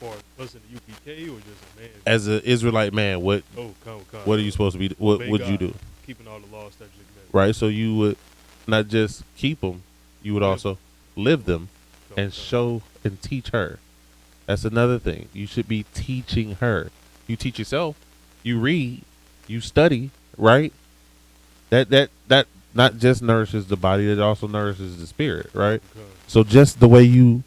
yourself. For us in the UPK or just a man? As an Israelite man, what Come. are you supposed to be? What Obey would you God, do? Keeping all the laws, statutes, and commandments. Right, so you would not just keep them, you would Live. also live them and show and teach her. That's another thing. You should be teaching her. You teach yourself. You read. You study. Right. That not just nourishes the body. It also nourishes the spirit. Right. Okay. So just the way you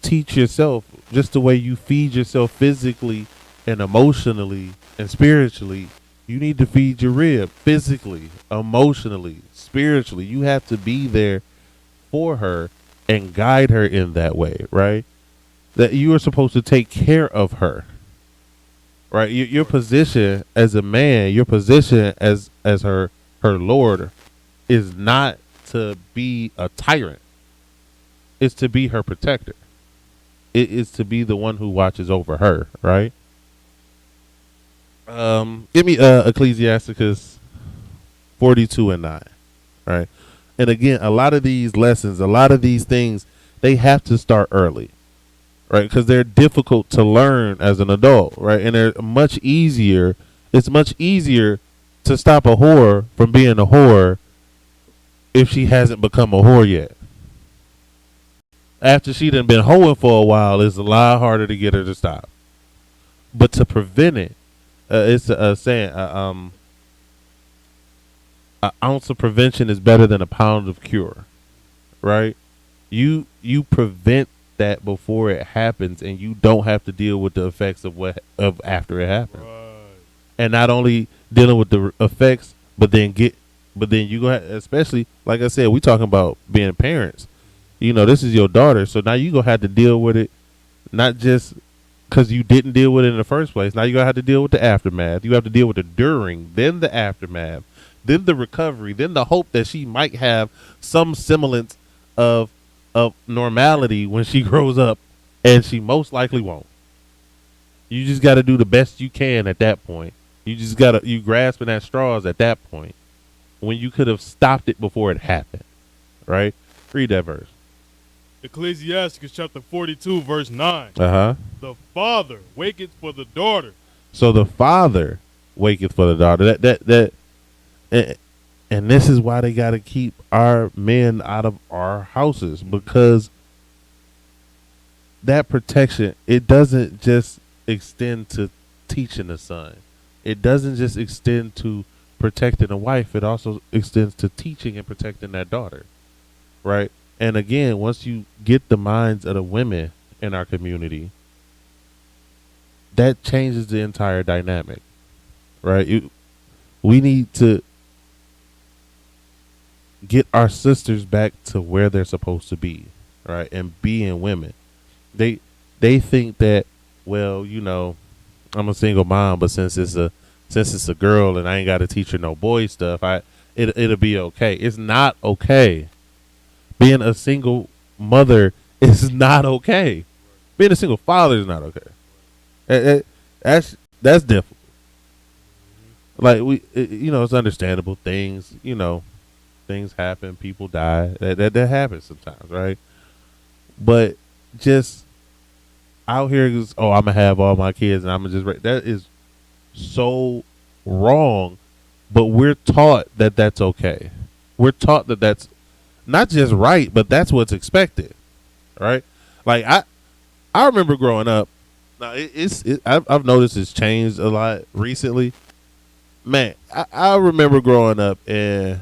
teach yourself, just the way you feed yourself physically and emotionally and spiritually, you need to feed your rib physically, emotionally, spiritually. You have to be there for her and guide her in that way, right? That you are supposed to take care of her, right? Your position as a man, your position as her Lord, is not to be a tyrant. It's to be her protector. It is to be the one who watches over her, right? Give me Ecclesiasticus 42:9, right? And again, a lot of these lessons, a lot of these things, they have to start early, right? Because they're difficult to learn as an adult, right? And they're much easier. It's much easier to stop a whore from being a whore if she hasn't become a whore yet. After she done been hoeing for a while, it's a lot harder to get her to stop. But to prevent it, it's a saying, an ounce of prevention is better than a pound of cure, right? You prevent that before it happens, and you don't have to deal with the effects of after it happens. Right. And not only dealing with the effects, but then you go, especially like I said, we talking about being parents. You know, this is your daughter, so now you gonna have to deal with it, not just because you didn't deal with it in the first place. Now you gonna have to deal with the aftermath. You have to deal with the during, then the aftermath, then the recovery, then the hope that she might have some semblance of normality when she grows up, and she most likely won't. You just got to do the best you can at that point. You grasping at straws at that point when you could have stopped it before it happened, right? Read that verse. Ecclesiasticus chapter 42, verse 9. Uh-huh. The father waketh for the daughter. So the father waketh for the daughter. And this is why they got to keep our men out of our houses, because that protection, it doesn't just extend to teaching a son. It doesn't just extend to protecting a wife. It also extends to teaching and protecting that daughter, right? And again, once you get the minds of the women in our community, that changes the entire dynamic, right? We need to get our sisters back to where they're supposed to be, right? And being women. They think that, well, you know, I'm a single mom, but since it's a girl and I ain't got to teach her no boy stuff, it'll be okay. It's not okay. Being a single mother is not okay. Being a single father is not okay. That's difficult. Like it's understandable. Things happen. People die. That happens sometimes, right? But just out here, I'm gonna have all my kids and I'm gonna just that is so wrong. But we're taught that that's okay. We're taught that that's not just right, but that's what's expected. right? Like I remember growing up. Now I've noticed it's changed a lot recently. Man, I remember growing up and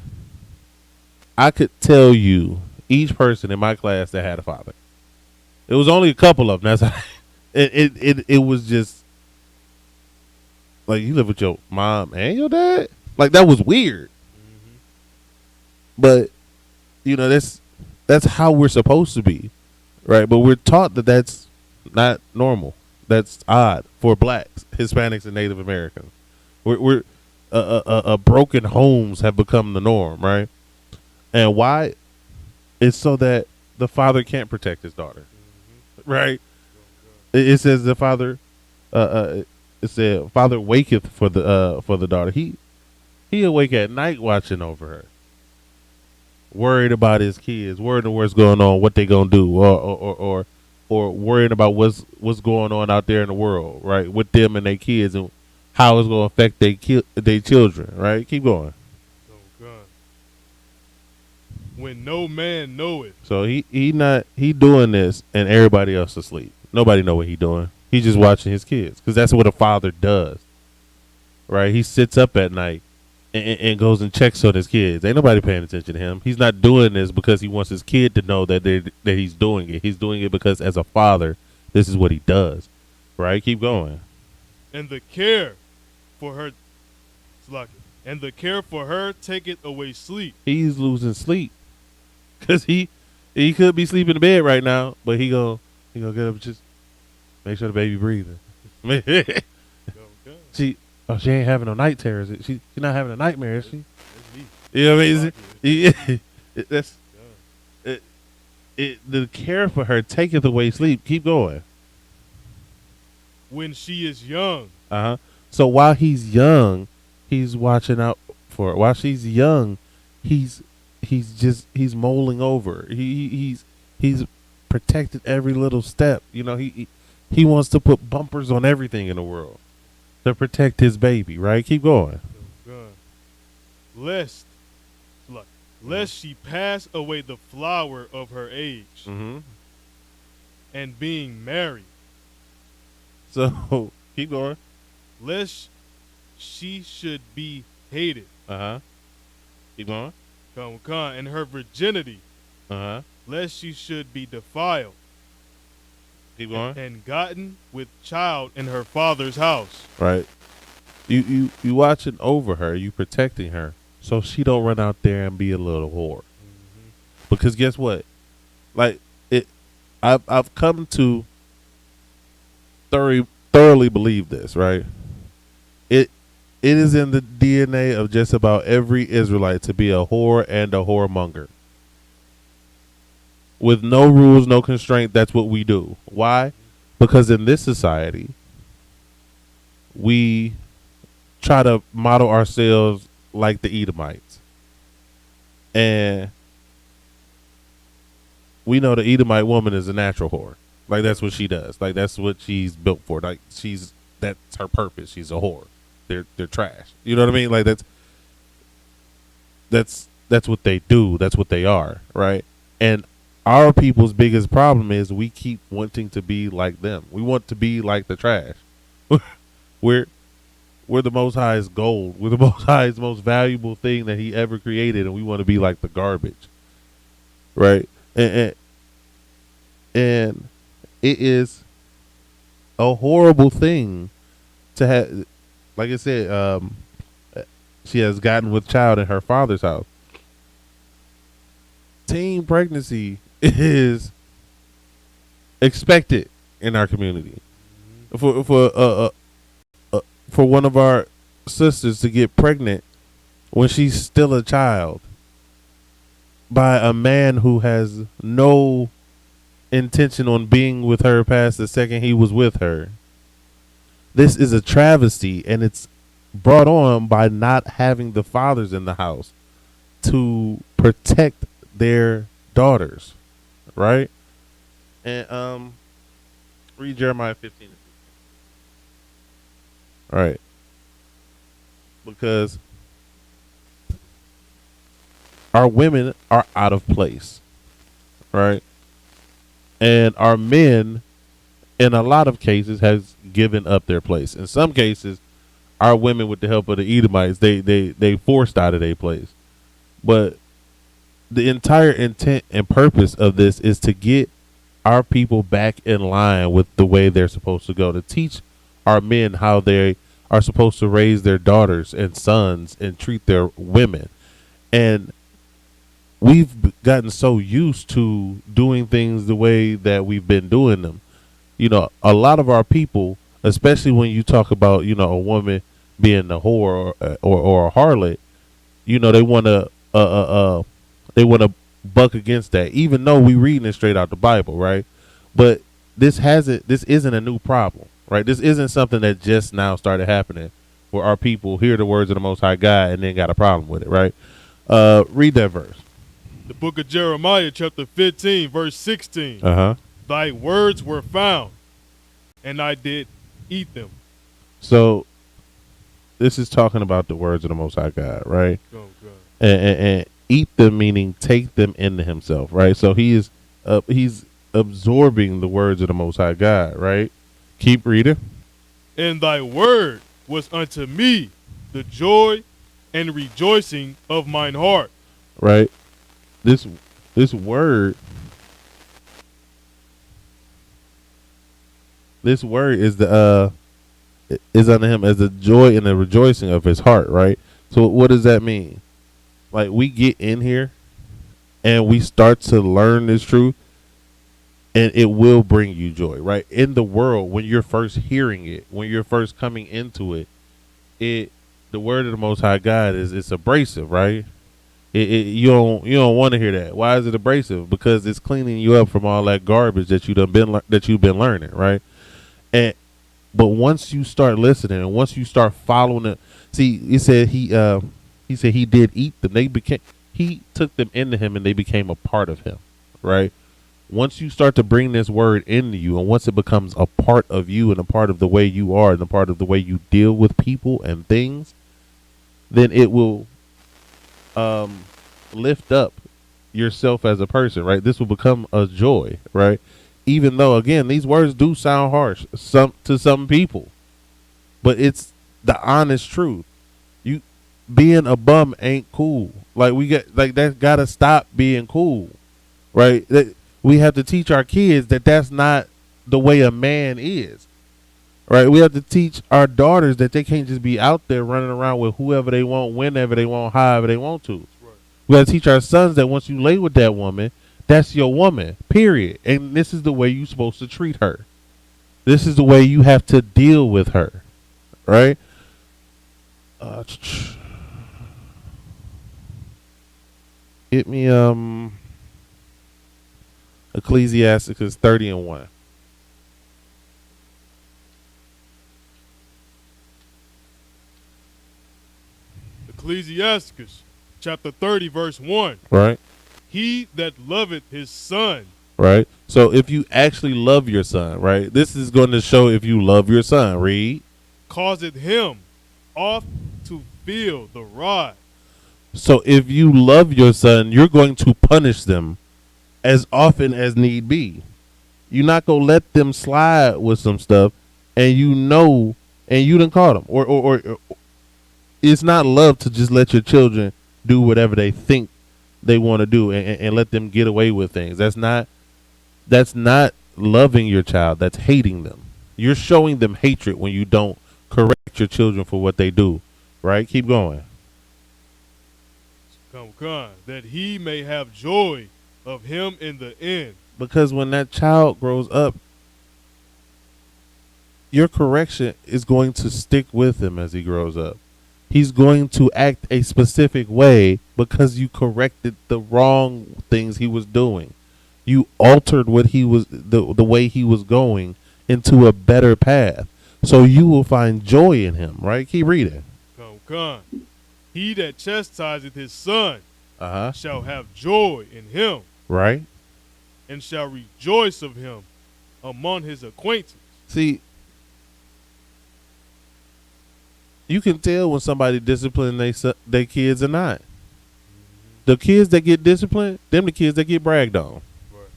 I could tell you each person in my class that had a father. It was only a couple of them. That's how, it was just like you live with your mom and your dad. Like that was weird. But you know that's how we're supposed to be, right? But we're taught that that's not normal. That's odd for blacks, Hispanics, and Native Americans. We're broken homes have become the norm, right? And why? It's so that the father can't protect his daughter, right? It says the father. It said father waketh for the daughter. He awake at night watching over her, worried about his kids, worried what's going on, what they gonna do, or worrying about what's going on out there in the world, right, with them and their kids and how it's gonna affect their children, right? Keep going. Oh God. When no man know it. So he doing this and everybody else asleep. Nobody know what he doing. He's just watching his kids because that's what a father does, right? He sits up at night and goes and checks on his kids. Ain't nobody paying attention to him. He's not doing this because he wants his kid to know that he's doing it. He's doing it because as a father, this is what he does, right? Keep going. And the care for her, and the care for her taketh away sleep. He's losing sleep because he could be sleeping in bed right now, but he gonna get up and just make sure the baby breathing. She ain't having no night terrors. She's not having a nightmare, is she? You know what I mean? That's the care for her taketh away sleep. Keep going. When she is young. So while he's young, he's watching out for her. While she's young, he's mulling over. He's protected every little step. You know, he wants to put bumpers on everything in the world to protect his baby, right? Keep going. Lest she pass away the flower of her age, and being married. So keep going. Lest she should be hated. Keep going. And her virginity. Lest she should be defiled. Keep going. And gotten with child in her father's house. Right. You watching over her. You protecting her, so she don't run out there and be a little whore. Because guess what? Like I've come to thoroughly believe this. Right. It is in the DNA of just about every Israelite to be a whore and a whoremonger. With no rules, no constraint, that's what we do. Why? Because in this society, we try to model ourselves like the Edomites. And we know the Edomite woman is a natural whore. Like, that's what she does. Like, that's what she's built for. Like, that's her purpose. She's a whore. They're trash. You know what I mean? Like, that's what they do. That's what they are, right? And our people's biggest problem is we keep wanting to be like them. We want to be like the trash. We're the Most High's gold. We're the Most High's most valuable thing that He ever created, and we want to be like the garbage, right? And it is a horrible thing to have. Like I said, she has gotten with child in her father's house. Teen pregnancy is expected in our community. For one of our sisters to get pregnant when she's still a child by a man who has no intention on being with her past the second he was with her. This is a travesty, and it's brought on by not having the fathers in the house to protect their daughters, right? And read Jeremiah 15. All right. Because our women are out of place, right? And our men, in a lot of cases, has given up their place. In some cases, our women, with the help of the Edomites, they forced out of their place. But the entire intent and purpose of this is to get our people back in line with the way they're supposed to go, to teach our men how they are supposed to raise their daughters and sons and treat their women. And we've gotten so used to doing things the way that we've been doing them. You know, a lot of our people, especially when you talk about, you know, a woman being a whore or a harlot, you know, they want to buck against that, even though we reading it straight out the Bible, right? But this isn't a new problem, right? This isn't something that just now started happening, where our people hear the words of the Most High God and then got a problem with it, right? Read that verse. The book of Jeremiah, chapter 15, verse 16. Thy words were found, and I did eat them. So this is talking about the words of the Most High God, right? Oh, God. And eat them, meaning take them into himself, right? So he's absorbing the words of the Most High God, right? Keep reading. And thy word was unto me the joy and rejoicing of mine heart. Right. This word is unto him as the joy and the rejoicing of his heart, right? So what does that mean? Like, we get in here and we start to learn this truth, and it will bring you joy, right? In the world, when you're first hearing it, when you're first coming into it, the word of the Most High God it's abrasive, right? You don't want to hear that. Why is it abrasive? Because it's cleaning you up from all that garbage that you've been learning, right? But once you start listening and once you start following it, see, he said he did eat them. He took them into him and they became a part of him, right? Once you start to bring this word into you, and once it becomes a part of you and a part of the way you are and a part of the way you deal with people and things, then it will lift up yourself as a person, right? This will become a joy, right? Even though, again, these words do sound harsh to some people, but it's the honest truth. You being a bum ain't cool. That's gotta stop being cool, right? We have to teach our kids that that's not the way a man is, right? We have to teach our daughters that they can't just be out there running around with whoever they want, whenever they want, however they want to. Right. We have to teach our sons that once you lay with that woman, that's your woman, period. And this is the way you're supposed to treat her. This is the way you have to deal with her, right? Get me Ecclesiasticus 30:1. Ecclesiasticus chapter 30, verse 1. Right. He that loveth his son. Right. So if you actually love your son, right, this is going to show if you love your son. Read. Causeth him oft to feel the rod. So if you love your son, you're going to punish them as often as need be. You're not going to let them slide with some stuff and you done caught them. Or it's not love to just let your children do whatever they think they want to do and let them get away with things. That's not loving your child. That's hating them. You're showing them hatred when you don't correct your children for what they do. Right? Keep going. Come, that he may have joy of him in the end. Because when that child grows up, your correction is going to stick with him as he grows up. He's going to act a specific way because you corrected the wrong things he was doing. You altered what he was the way he was going into a better path. So you will find joy in him, right? Keep reading. Come. He that chastiseth his son shall have joy in him. Right. And shall rejoice of him among his acquaintance. See, you can tell when somebody disciplines their kids or not. The kids that get disciplined, them the kids that get bragged on. Right.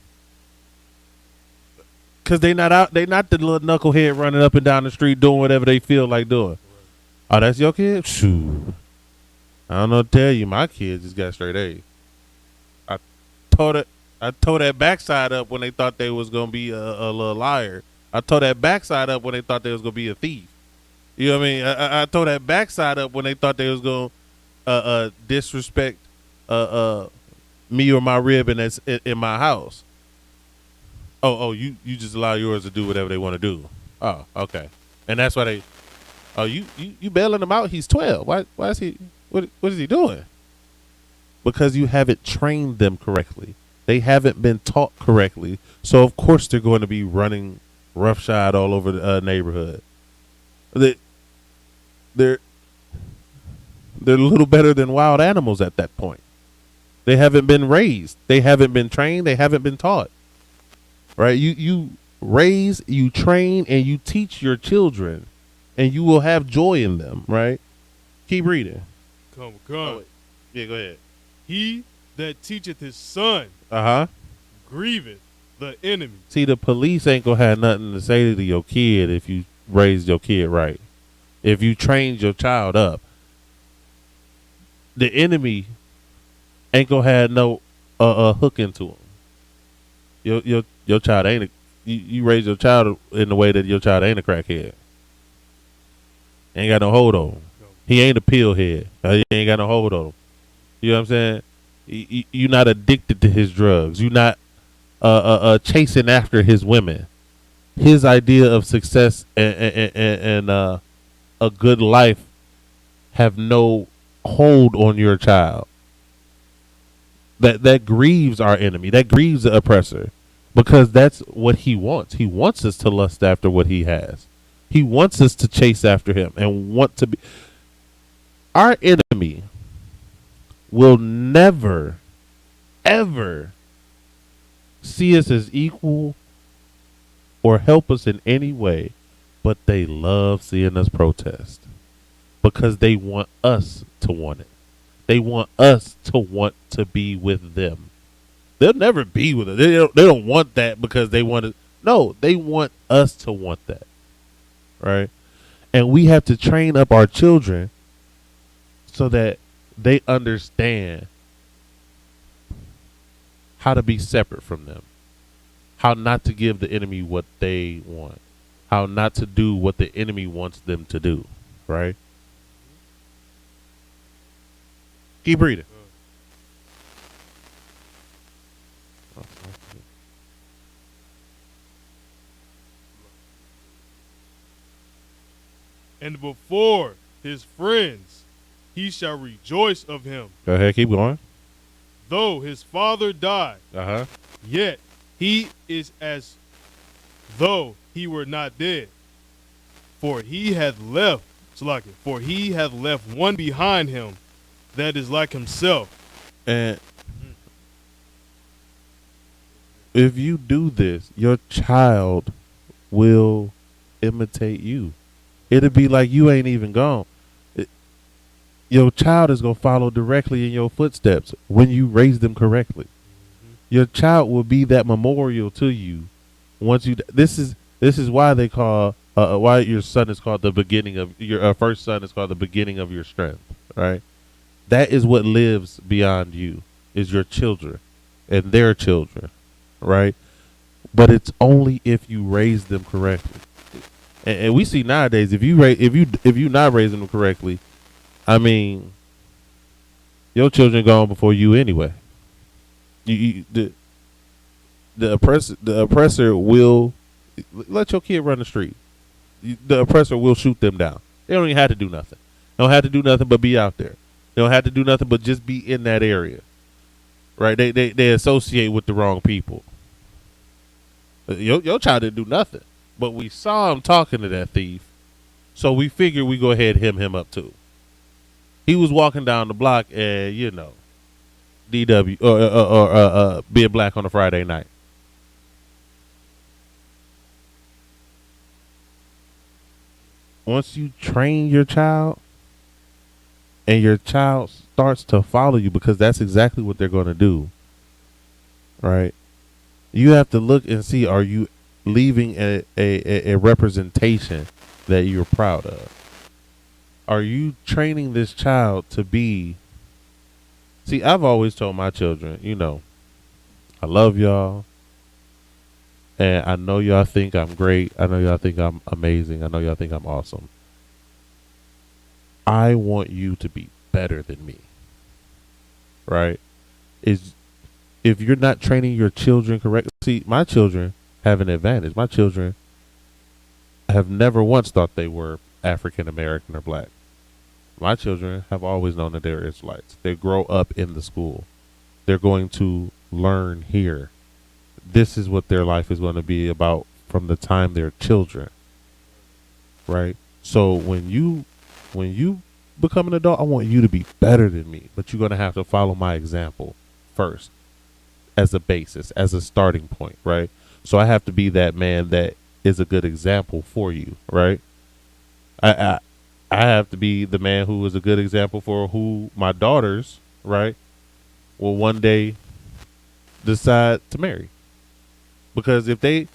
Cause they not out. They not the little knucklehead running up and down the street doing whatever they feel like doing. Oh, that's your kid? Shoot. I don't know what to tell you. My kid just got straight A's. I tore that backside up when they thought they was gonna be a little liar. I tore that backside up when they thought they was gonna be a thief. You know what I mean? I tore that backside up when they thought they was gonna disrespect me or my rib in my house. Oh, you just allow yours to do whatever they want to do. Oh, okay. And that's why they. Oh, you bailing him out? He's 12. Why is he? What is he doing? Because you haven't trained them correctly. They haven't been taught correctly. So of course they're going to be running roughshod all over the neighborhood. They're a little better than wild animals at that point. They haven't been raised. They haven't been trained. They haven't been taught. Right? You raise, you train, and you teach your children, and you will have joy in them. Right? Keep reading. Come. Oh, yeah, go ahead. He that teacheth his son grieveth the enemy. See, the police ain't gonna have nothing to say to your kid if you raised your kid right. If you trained your child up, the enemy ain't gonna have no hook into him. Your child ain't you raise your child in the way that your child ain't a crackhead. Ain't got no hold on him. He ain't a pill head. He ain't got no hold on him. You know what I'm saying? You're not addicted to his drugs. You're not chasing after his women. His idea of success and a good life have no hold on your child. That grieves our enemy. That grieves the oppressor, because that's what he wants. He wants us to lust after what he has. He wants us to chase after him and want to be. Our enemy will never, ever see us as equal or help us in any way, but they love seeing us protest because they want us to want it. They want us to want to be with them. They'll never be with us. They don't want that because they want it. No, they want us to want that. Right? And we have to train up our children so that they understand how to be separate from them, how not to give the enemy what they want, how not to do what the enemy wants them to do, right? Keep reading. And before his friends he shall rejoice of him. Go ahead, keep going. Though his father died, yet he is as though he were not dead. For he hath left one behind him that is like himself. And if you do this, your child will imitate you. It'll be like you ain't even gone. Your child is going to follow directly in your footsteps when you raise them correctly. Your child will be that memorial to you. Once you, this is why they call why your son is called the beginning of your first son is called the beginning of your strength. Right, that is what lives beyond you is your children and their children. Right, but it's only if you raise them correctly. And we see nowadays if you not raising them correctly, I mean, your children gone before you anyway. The oppressor will let your kid run the street. The oppressor will shoot them down. They don't even have to do nothing. They don't have to do nothing but be out there. They don't have to do nothing but just be in that area. Right? They associate with the wrong people. Your child didn't do nothing, but we saw him talking to that thief, so we figured we go ahead and him up too. He was walking down the block and, DW or being black on a Friday night. Once you train your child and your child starts to follow you, because that's exactly what they're going to do, right? You have to look and see, are you leaving a representation that you're proud of? Are you training this child to be? See, I've always told my children, I love y'all. And I know y'all think I'm great. I know y'all think I'm amazing. I know y'all think I'm awesome. I want you to be better than me. Right? If you're not training your children correctly, see, my children have an advantage. My children have never once thought they were African American or black. My children have always known that they're Israelites. They grow up in the school. They're going to learn here. This is what their life is going to be about from the time they're children. Right? So when you become an adult, I want you to be better than me, but you're going to have to follow my example first as a basis, as a starting point, right? So I have to be that man that is a good example for you, right? I have to be the man who is a good example for who my daughters, right, will one day decide to marry. Because if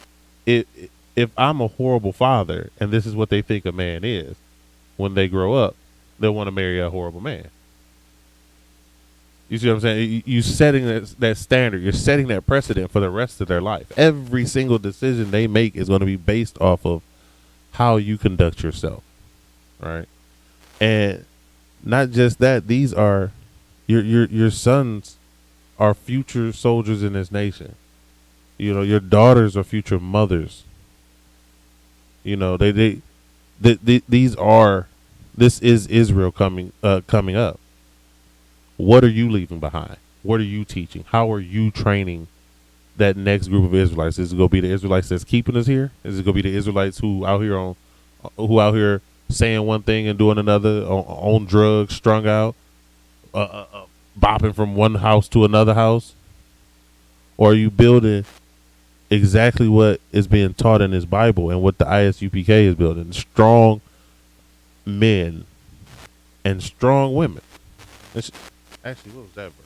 I'm a horrible father and this is what they think a man is, when they grow up, they'll want to marry a horrible man. You see what I'm saying? You're setting that standard. You're setting that precedent for the rest of their life. Every single decision they make is going to be based off of how you conduct yourself, right? And not just that, these are your sons are future soldiers in this nation. Your daughters are future mothers. These are. This is Israel coming up. What are you leaving behind? What are you teaching? How are you training that next group of Israelites? Is it going to be the Israelites that's keeping us here? Is it going to be the Israelites who out here saying one thing and doing another, on drugs, strung out, bopping from one house to another house? Or are you building exactly what is being taught in this Bible and what the ISUPK is building? Strong men and strong women. Actually, what was that verse?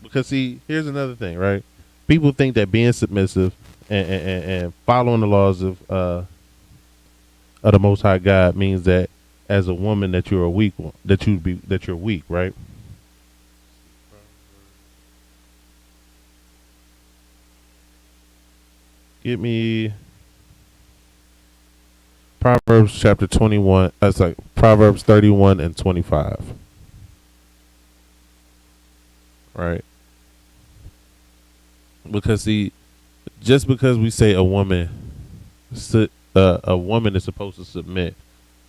Because see, here's another thing, right? People think that being submissive and following the laws of the Most High God means that as a woman that you're a weak one, that you're weak, right? Give me Proverbs chapter 21. That's like Proverbs 31 and 25. Right? Because see, just because we say a woman is supposed to submit,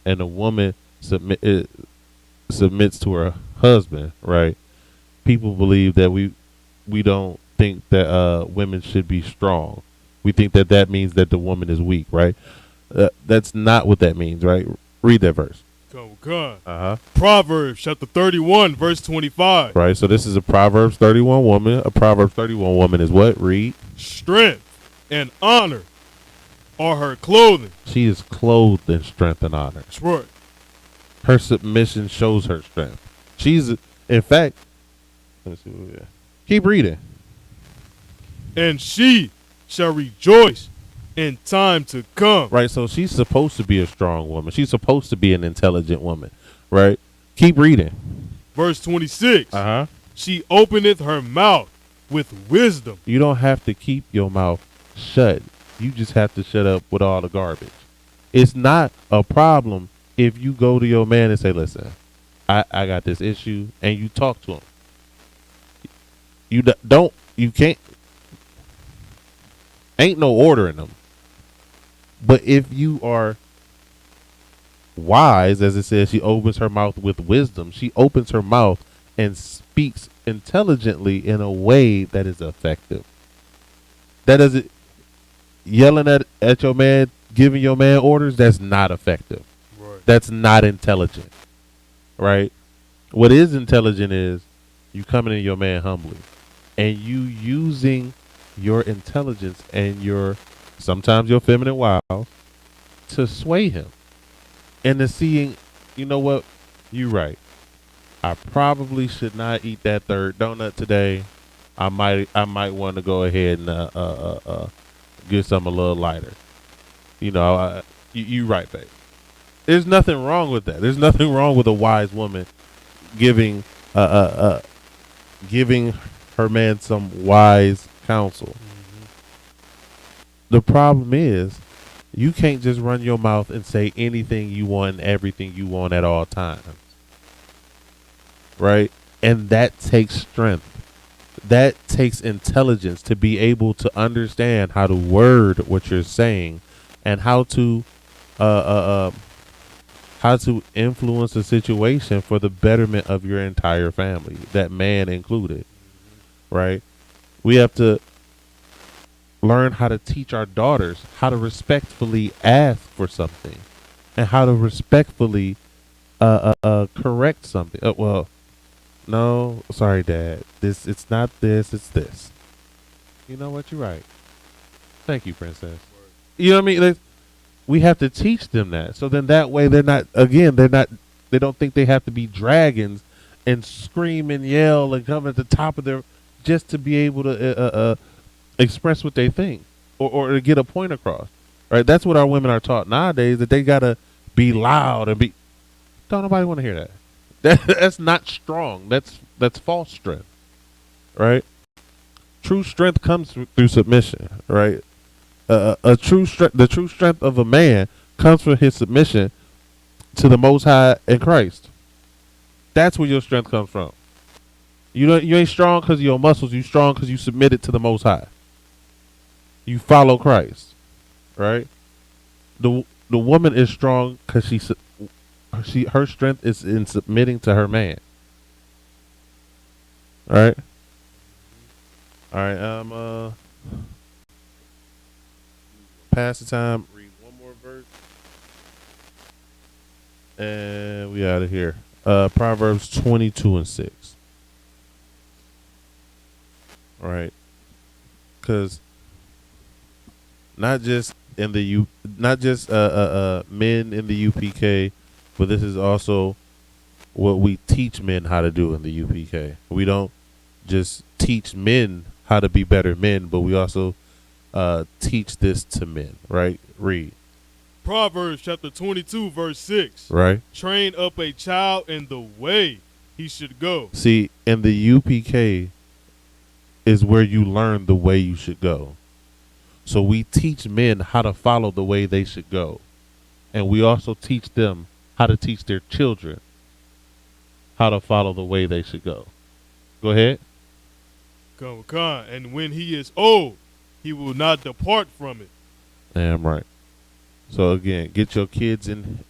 and a woman submits to her husband, right? People believe that we don't think that women should be strong. We think that means that the woman is weak, right? That's not what that means, right? Read that verse. Proverbs chapter 31, verse 25. Right, so this is a Proverbs 31 woman. A Proverbs 31 woman is what? Read. Strength and honor are her clothing. She is clothed in strength and honor. That's right. Her submission shows her strength. She's, in fact, let's see. Keep reading. And she shall rejoice in time to come. Right, so she's supposed to be a strong woman. She's supposed to be an intelligent woman, right? Keep reading. Verse 26. She openeth her mouth with wisdom. You don't have to keep your mouth shut. You just have to shut up with all the garbage. It's not a problem if you go to your man and say, listen, I got this issue, and you talk to him. You can't, ain't no order in them. But if you are wise, as it says, she opens her mouth with wisdom. She opens her mouth and speaks intelligently in a way that is effective. That doesn't, yelling at your man, giving your man orders, that's not effective. Right. That's not intelligent. Right? What is intelligent is you coming in your man humbly and you using your intelligence and sometimes your feminine wiles to sway him into seeing, you know what, you right. I probably should not eat that third donut today. I might want to go ahead and get something a little lighter. You know, you right, babe. There's nothing wrong with that. There's nothing wrong with a wise woman giving giving her man some wise counsel. The problem is you can't just run your mouth and say anything you want and everything you want at all times. Right? And that takes strength. That takes intelligence to be able to understand how to word what you're saying and how to influence the situation for the betterment of your entire family, that man included. Right? We have to learn how to teach our daughters how to respectfully ask for something and how to respectfully correct something. Well, no, sorry, Dad. It's not this, it's this. You know what? You're right. Thank you, Princess. You know what I mean? We have to teach them that. So then that way they don't think they have to be dragons and scream and yell and come at the top of their, just to be able to express what they think or to get a point across. Right? That's what our women are taught nowadays, that they got to be loud and be. Don't nobody want to hear that. That's not strong. That's false strength. Right? True strength comes through submission. Right? The true strength of a man comes from his submission to the Most High in Christ. That's where your strength comes from. You ain't strong because of your muscles. You strong because you submitted to the Most High. You follow Christ, right? The woman is strong because her strength is in submitting to her man. All right. All right. Pass the time. Read one more verse, and we out of here. Proverbs 22:6. All right, because not just men in the UPK, but this is also what we teach men how to do in the UPK. We don't just teach men how to be better men, but we also teach this to men, right? Read. Proverbs chapter 22, verse 6. Right. Train up a child in the way he should go. See, in the UPK is where you learn the way you should go. So we teach men how to follow the way they should go. And we also teach them how to teach their children how to follow the way they should go. Go ahead. Come, and when he is old, he will not depart from it. Damn right. So again, get your kids in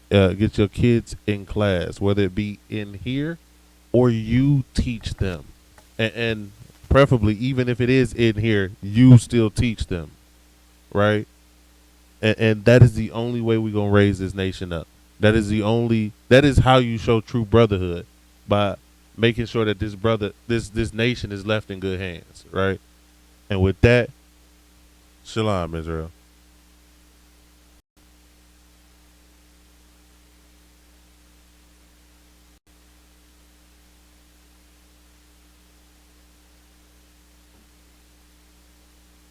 class, whether it be in here or you teach them, and preferably even if it is in here, you still teach them, right? And that is the only way we're gonna raise this nation up. That is how you show true brotherhood, by making sure that this nation is left in good hands, right? And with that, shalom, Israel.